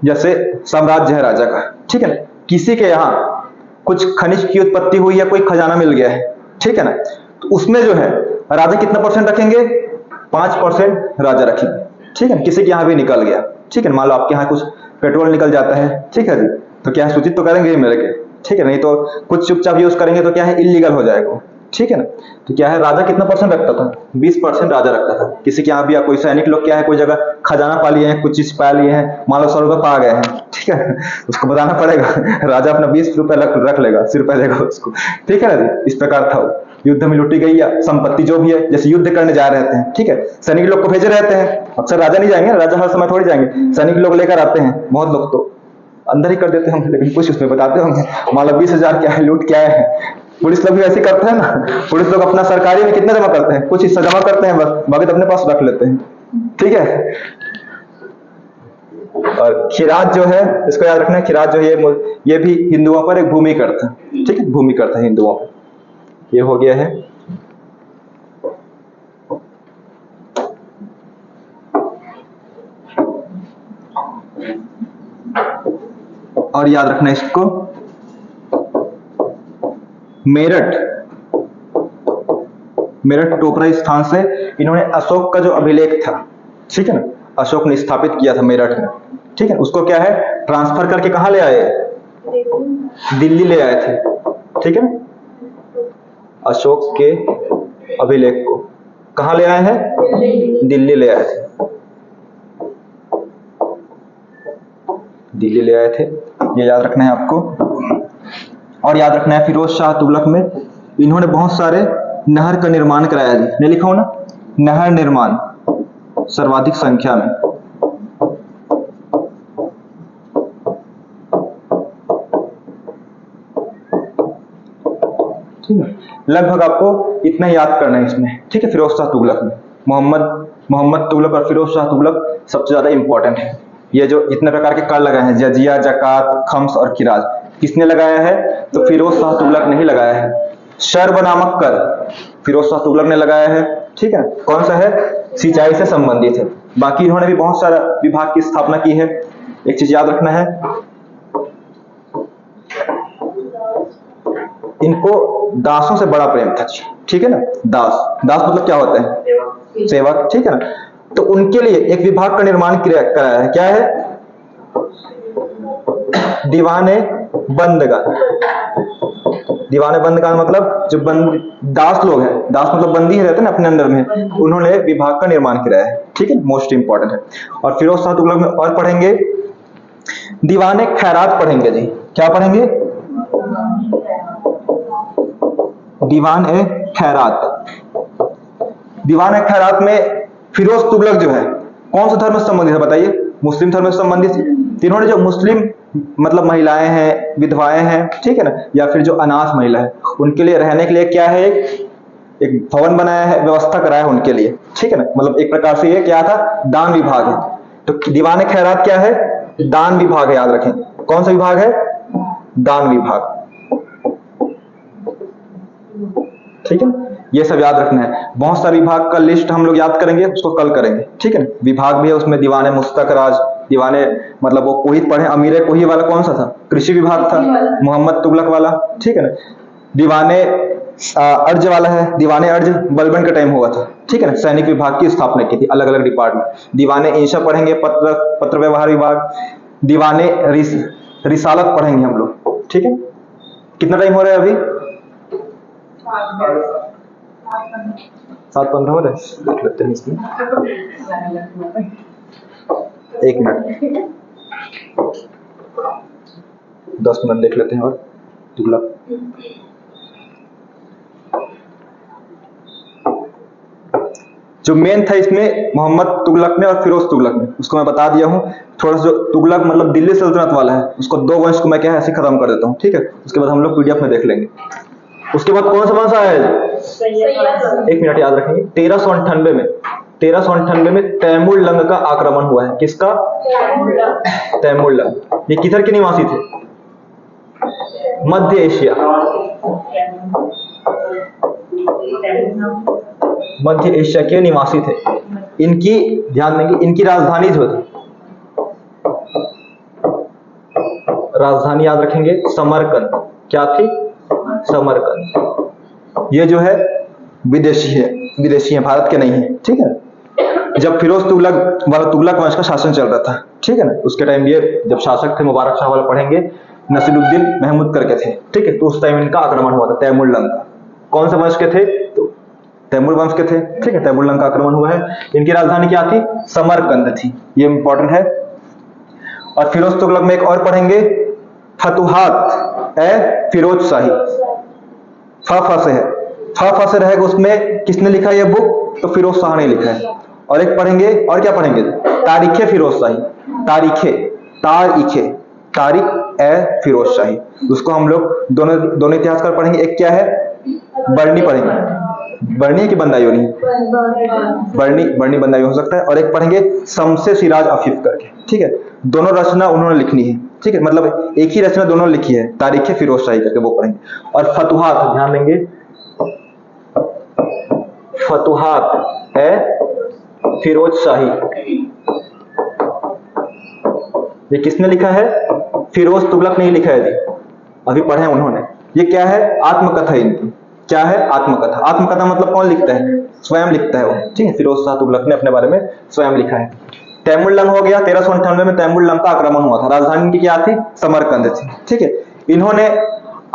B: जैसे साम्राज्य है राजा का, ठीक है ना, किसी के यहाँ कुछ खनिज की उत्पत्ति हुई या कोई खजाना मिल गया है, ठीक है ना, तो उसमें जो है राजा कितना परसेंट रखेंगे? 5% राजा रखेंगे। ठीक है, किसी के यहाँ भी निकल गया, ठीक है, मान लो आपके यहाँ कुछ पेट्रोल निकल जाता है, ठीक है जी, तो क्या है, सूचित तो करेंगे मेरे के, ठीक है, नहीं तो कुछ चुपचाप यूज करेंगे तो क्या है, इलीगल हो जाएगा। ठीक है ना, तो क्या है, राजा कितना परसेंट रखता था? 20% राजा रखता था। किसी के यहाँ भी या कोई सैनिक लोग क्या है, कोई जगह खजाना पा लिए हैं, कुछ चीज पा लिए हैं, मान लो 100 रुपए पा गए हैं, ठीक है, उसको बताना पड़ेगा, राजा अपना 20 रुपए रख लेगा, सिर पे देगा उसको। ठीक है ना, इस प्रकार था। युद्ध में लूटी गई या संपत्ति जो भी है, जैसे युद्ध करने जा रहे हैं, ठीक है, सैनिक लोग को भेजे रहते हैं, अक्सर राजा नहीं जाएंगे, राजा हर समय थोड़ी जाएंगे, सैनिक लोग लेकर आते हैं, बहुत लोग तो अंदर ही कर देते होंगे, लेकिन कुछ उसमें बताते होंगे, मान लो 20,000 क्या है, लूट क्या है। पुलिस लोग भी ऐसे करते हैं ना, पुलिस लोग अपना सरकारी में कितना जमा करते हैं? कुछ हिस्सा जमा करते हैं, बस बाकी तो अपने पास रख लेते हैं। ठीक है, और खिराज जो है, इसको याद रखना है, खिराज जो है ये भी हिंदुओं पर एक भूमि कर था। ठीक है, भूमि कर था हिंदुओं पर। ये हो गया है। और याद रखना इसको, मेरठ टोकरा स्थान से इन्होंने अशोक का जो अभिलेख था, ठीक है ना, अशोक ने स्थापित किया था मेरठ में, ठीक है, उसको क्या है, ट्रांसफर करके कहां ले आए? दिल्ली ले आए थे। ठीक है ना, अशोक के अभिलेख को कहां ले आए हैं? दिल्ली ले आए थे, दिल्ली ले आए थे, ये याद रखना है आपको। और याद रखना है, फिरोज शाह तुगलक में इन्होंने बहुत सारे नहर का निर्माण कराया जी, मैं लिखा हूं ना, नहर निर्माण सर्वाधिक संख्या में। ठीक है, लगभग आपको इतना याद करना है इसमें। ठीक है, फिरोज शाह तुगलक में मोहम्मद मोहम्मद तुगलक और फिरोज शाह तुगलक सबसे ज्यादा इंपॉर्टेंट है। ये जो इतने प्रकार के कर लगाए हैं, जजिया, जकात, खम्स और किराज, किसने लगाया है? तो फिरोज शाह तुगलक ने ही लगाया है। शर्ब नामक कर फिरोज शाह तुगलक ने लगाया है, ठीक है। कौन सा है? सिंचाई से संबंधित है। बाकी इन्होंने भी बहुत सारा विभाग की स्थापना की है। एक चीज याद रखना है, इनको दासों से बड़ा प्रेम था, ठीक है ना। दास, दास मतलब क्या होता है? सेवक, ठीक है ना। तो उनके लिए एक विभाग का निर्माण कराया है। क्या है? दीवाने बंदगान। दीवाने बंदगान मतलब जो दास लोग हैं, दास मतलब बंदी ही रहते हैं ना अपने अंदर में, उन्होंने विभाग का निर्माण कराया है, ठीक है। मोस्ट इंपॉर्टेंट है। और फिरोज शाह तुगलक में और पढ़ेंगे दीवाने खैरात पढ़ेंगे जी। क्या पढ़ेंगे? दीवान ए खैरात। दीवान ए खैरात में फिरोज तुगलक जो है कौन सा धर्म से संबंधित है बताइए? मुस्लिम धर्म से संबंधित। इन्होंने जो मुस्लिम मतलब महिलाएं हैं, विधवाएं हैं, ठीक है ना, या फिर जो अनाथ महिला है, उनके लिए रहने के लिए क्या है, एक भवन बनाया है, व्यवस्था कराया है उनके लिए, ठीक है ना। मतलब एक प्रकार से ये क्या था? दान विभाग है। तो दीवाने खैरात क्या है? दान विभाग है, याद रखें। कौन सा विभाग है? दान विभाग, ठीक है। ये सब याद रखना है। बहुत सारे विभाग का लिस्ट हम लोग याद करेंगे, उसको कल करेंगे, ठीक है। विभाग भी है उसमें, दीवाने मुस्तक राज, दीवाने मतलब वो कोहित पढ़े, अमीरे कोही वाला कौन सा था? कृषि विभाग था, मोहम्मद तुगलक वाला, ठीक है ना। दीवाने अर्ज वाला है, दीवाने अर्ज बलबन के टाइम हुआ था, ठीक है ना। सैनिक विभाग की स्थापना की थी, अलग अलग डिपार्टमेंट। दीवाने इंशा पढ़ेंगे, पत्र व्यवहार विभाग। दीवाने रिसालत पढ़ेंगे हम लोग, ठीक है। कितना टाइम हो रहा है अभी? 7:15 हो रहा है। देख लेते हैं इसमें, 1 मिनट, 10 मिनट देख लेते हैं। और तुगलक जो मेन था इसमें मोहम्मद तुगलक में और फिरोज तुगलक में, उसको मैं बता दिया हूं। थोड़ा सा जो तुगलक मतलब दिल्ली सल्तनत वाला है, उसको 2 वंश को मैं क्या है ऐसे खत्म कर देता हूं, ठीक है। उसके बाद हम लोग पीडीएफ में देख लेंगे। उसके बाद कौन सा वंश आया है? 1 मिनट याद रखेंगे। 1398 में तैमूर लंग का आक्रमण हुआ है। किसका? तैमूर लंग। ये किधर के निवासी थे? मध्य एशिया, मध्य एशिया के निवासी थे। इनकी ध्यान देंगे, इनकी राजधानी जो थी, राजधानी याद रखेंगे समरकंद। क्या थी? समरकंद। ये जो है विदेशी है, भारत के नहीं है, ठीक है। जब फिरोज तुगलक वाला तुगलक वंश का शासन चल रहा था, ठीक है ना, उसके टाइम ये जब शासक थे मुबारक शाह वाला पढ़ेंगे, नसीरुद्दीन महमूद करके थे, ठीक है। तो उस टाइम इनका आक्रमण हुआ था तैमूर लंग का। कौन सा वंश के थे? तो तैमूर वंश के थे, ठीक है। तैमूर लंग का आक्रमण हुआ है। इनकी राजधानी क्या थी? समरकंद थी। ये इंपॉर्टेंट है। और फिरोज तुगलक में एक और पढ़ेंगे, फतुहात ए फिरोज शाही। फ से है, फ से रहेगा उसमें। किसने लिखा ये बुक? तो फिरोज शाह ने लिखा है। और एक पढ़ेंगे, और क्या पढ़ेंगे? तारीखे फिरोज शाही। तारीख ए फिरोज शाही, उसको हम लोग दोनों इतिहासकार पढ़ेंगे। एक क्या है? बरनी पढ़ेंगे। बरनी की बंदायोनी? बरनी बंदायोनी हो सकता है। और एक पढ़ेंगे शम्से सिराज अफीफ करके, ठीक है। दोनों रचना उन्होंने लिखनी है, ठीक है। मतलब एक ही रचना दोनों लिखी है, तारीखे फिरोज शाही करके, वो पढ़ेंगे। और फतुहात ध्यान देंगे, फतुहात है फिरोज शाही। ये किसने लिखा है? फिरोज तुगलक ने ही लिखा है जी, अभी पढ़े उन्होंने। ये क्या है? आत्मकथा इनकी। क्या है? आत्मकथा। आत्मकथा मतलब कौन लिखता है? स्वयं लिखता है वो, ठीक है। फिरोज शाह तुगलक ने अपने बारे में स्वयं लिखा है। तैमूर लंग हो गया। 1398 में तैमूर लंग का आक्रमण हुआ था। राजधानी इनकी क्या थी? समरकंद थी, ठीक है। इन्होंने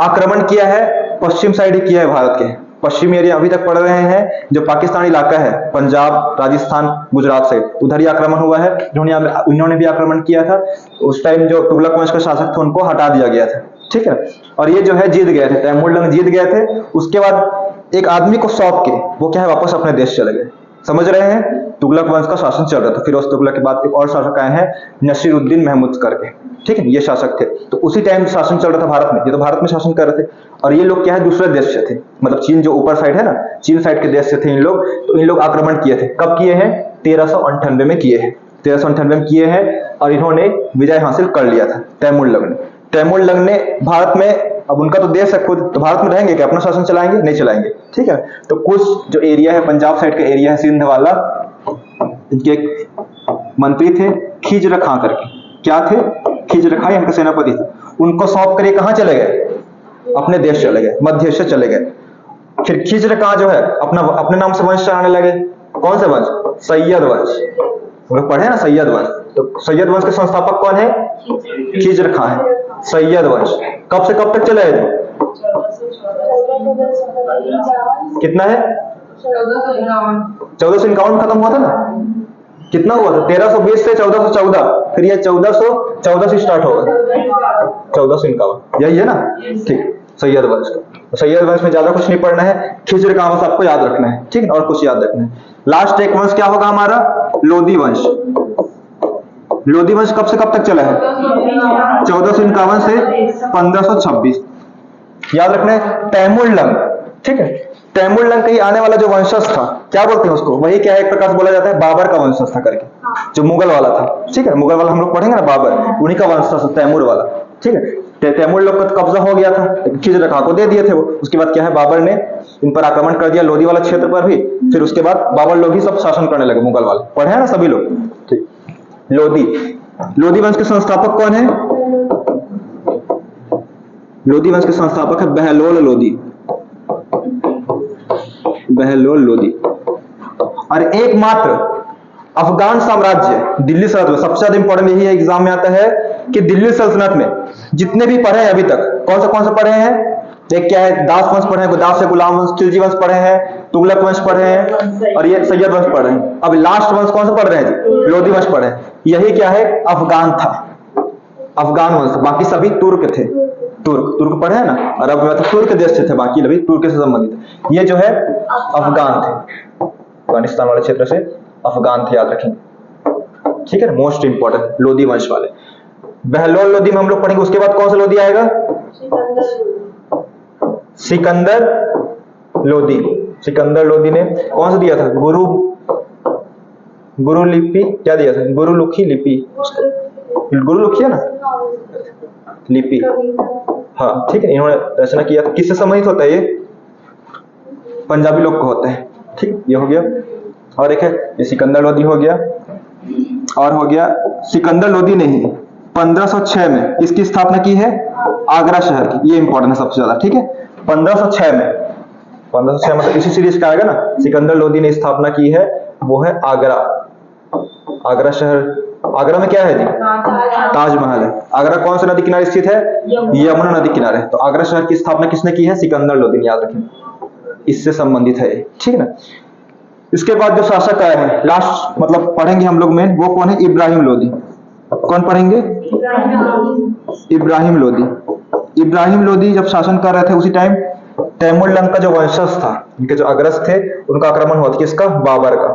B: आक्रमण किया है, पश्चिम साइड ही किया है भारत के। पश्चिम एरिया अभी तक पढ़ रहे हैं, जो पाकिस्तान इलाका है, पंजाब, राजस्थान, गुजरात से, उधर ही आक्रमण हुआ है। इन्होंने भी आक्रमण किया था। उस टाइम जो तुगलक वंश का शासक थे उनको हटा दिया गया था, ठीक है। और ये जो है जीत गए थे, तैमूर लंग जीत गए थे। उसके बाद एक आदमी को सौंप के वो क्या है वापस अपने देश चले गए। समझ रहे हैं? तुगलक वंश का शासन चल रहा था। फिरोज तुगलक के बाद एक और शासक आए हैं नसीरुद्दीन महमूद करके, ठीक है। ये शासक थे। तो उसी टाइम शासन चल रहा था भारत में। ये तो भारत में शासन कर रहे थे। और ये लोग क्या है? दूसरे देश से थे, मतलब चीन जो ऊपर साइड है ना, चीन साइड के देश से थे इन लोग। तो इन लोग आक्रमण किए थे। कब किए हैं? 1398 में किए हैं, 1398 में किए हैं और इन्होंने विजय हासिल कर लिया था तैमूर लंग ने। तैमूर लंग ने भारत में, अब उनका तो देश है खुद, तो भारत में रहेंगे क्या, अपना शासन चलाएंगे? नहीं चलाएंगे, ठीक है। तो कुछ जो एरिया है पंजाब साइड का एरिया है, सिंध वाला, इनके एक मंत्री थे खिजर खां करके, क्या थे? खिजर खां इनका सेनापति था। उनको सौंप कर ये कहां चले गए? अपने देश चले गए, मध्य एशिया चले गए। फिर खिजर खां जो है अपने नाम से वंश चलाने लगे। कौन से वंश? सैयद वंश। हम लोग पढ़े ना सैयद वंश, तो सैयद वंश के संस्थापक कौन है? खिजर खां है। सैयद वंश कब से कब तक चला है? कितना है? 1451 में खत्म हुआ था ना? कितना हुआ था? 1320 से 1414, फिर ये 1414 से स्टार्ट होगा, 1451, यही है ना? ठीक, सैयद वंश का। सैयद वंश में ज्यादा कुछ नहीं पढ़ना है, खिजर का वंश आपको याद रखना है, ठीक है, और कुछ याद रखना है। लास्ट एक वंश क्या होगा हमारा? लोधी वंश। लोधी वंश कब से कब तक चला है? 1451 से 1526। याद रखना है तैमूर लंग, ठीक है। तैमूर लंग कहीं आने वाला जो वंशज था, क्या बोलते हैं उसको? वही क्या है, एक प्रकार से बोला जाता है बाबर का वंशज था करके, जो मुगल वाला था, ठीक है। मुगल वाला हम लोग पढ़ेंगे ना, बाबर, उन्हीं का वंशज था तैमूर वाला, ठीक है। तैमूर लोग का कब्जा हो गया था, खिजर खां को दे दिए थे वो। उसके बाद क्या है, बाबर ने इन पर आक्रमण कर दिया, लोधी वाला क्षेत्र पर भी। फिर उसके बाद बाबर लोग ही सब शासन करने लगे, मुगल वाले, पढ़े हैं ना सभी लोग, ठीक। लोधी वंश के संस्थापक कौन है? लोधी वंश के संस्थापक है बहलोल लोधी। बहलोल लोधी। और एकमात्र अफगान साम्राज्य दिल्ली सल्तनत में, सबसे ज्यादा इंपॉर्टेंट यही है, एग्जाम में आता है कि दिल्ली सल्तनत में जितने भी पढ़े हैं अभी तक, कौन से पढ़े हैं? एक क्या है, दास वंश पढ़े हैं, दास से गुलाम वंश, खिलजी वंश पढ़े हैं, तुगलक वंश पढ़े हैं, और ये सैयद वंश पढ़े हैं। अब लास्ट वंश कौन सा पढ़ रहे हैं जी? लोधी वंश पढ़े हैं। यही क्या है, अफगान था, अफगान वंश। बाकी सभी तुर्क थे, तुर्क पढ़े हैं ना, अरब में तो तुर्क देश से थे, बाकी सभी तुर्क से संबंधित। ये जो है अफगान थे, अफगानिस्तान वाले क्षेत्र से अफगान थे, याद रखेंगे, ठीक है। मोस्ट इंपॉर्टेंट लोधी वंश वाले। बहलोल लोधी में हम लोग पढ़ेंगे। उसके बाद कौन सा लोधी आएगा? सिकंदर लोधी। सिकंदर लोधी ने कौन सा दिया था? गुरु लिपि, क्या दिया था? गुरुमुखी लिपि, गुरुमुखी है ना, लिपि, हाँ, ठीक है। इन्होंने रचना किया था। किससे संबंधित होता है ये? पंजाबी लोग को होता है, ठीक, ये हो गया। और एक है ये सिकंदर लोधी हो गया, और हो गया सिकंदर लोधी ने ही 1506 में इसकी स्थापना की है, आगरा शहर की। ये इंपॉर्टेंट है सबसे ज्यादा, ठीक है। 1506 में, 1506 मतलब इसी सीरीज का आएगा ना। सिकंदर लोधी ने स्थापना की है, वो है आगरा, आगरा शहर। आगरा में क्या है जी? ताजमहल है। आगरा कौन सी नदी किनारे स्थित है? यमुना नदी किनारे। तो आगरा शहर की स्थापना किसने की है? सिकंदर लोधी ने, याद रखें, इससे संबंधित है, ठीक है ना। इसके बाद जो शासक आए हैं, लास्ट मतलब पढ़ेंगे हम लोग मेन, वो कौन है? इब्राहिम लोधी। कौन पढ़ेंगे? इब्राहिम लोधी। इब्राहिम लोधी जब शासन कर रहे थे, उसी टाइम तैमूर लंग का जो वंशज था, इनके जो अग्रज थे, उनका आक्रमण हुआ था। किसका? बाबर का।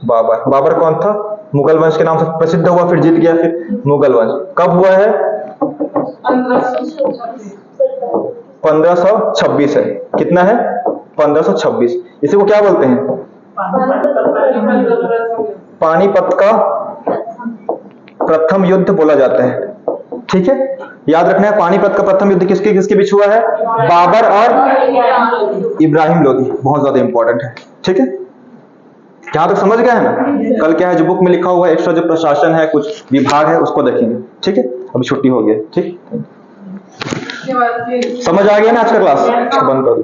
B: बाबर कौन था? मुगल वंश के नाम से प्रसिद्ध हुआ, फिर जीत गया, फिर मुगल वंश। कब हुआ है? 1526 है। कितना है? 1526। इसी को क्या बोलते हैं? पानीपत का प्रथम युद्ध बोला जाता है, ठीक है। याद रखना है, पानीपत का प्रथम युद्ध किसके बीच हुआ है? बाबर और इब्राहिम लोधी। बहुत ज्यादा इंपॉर्टेंट है, ठीक है। यहां तक समझ गए हैं ना? कल क्या है, जो बुक में लिखा हुआ है एक्स्ट्रा जो प्रशासन है, कुछ विभाग है, उसको देखेंगे, ठीक है। अभी छुट्टी हो गई, ठीक। समझ आ गया ना आज का क्लास? बंद कर दो।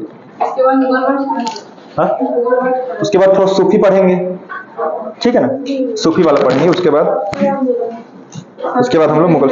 B: उसके बाद थोड़ा सूफी पढ़ेंगे, ठीक है ना, सूफी वाला पढ़ेंगे। उसके बाद हम लोग मुगल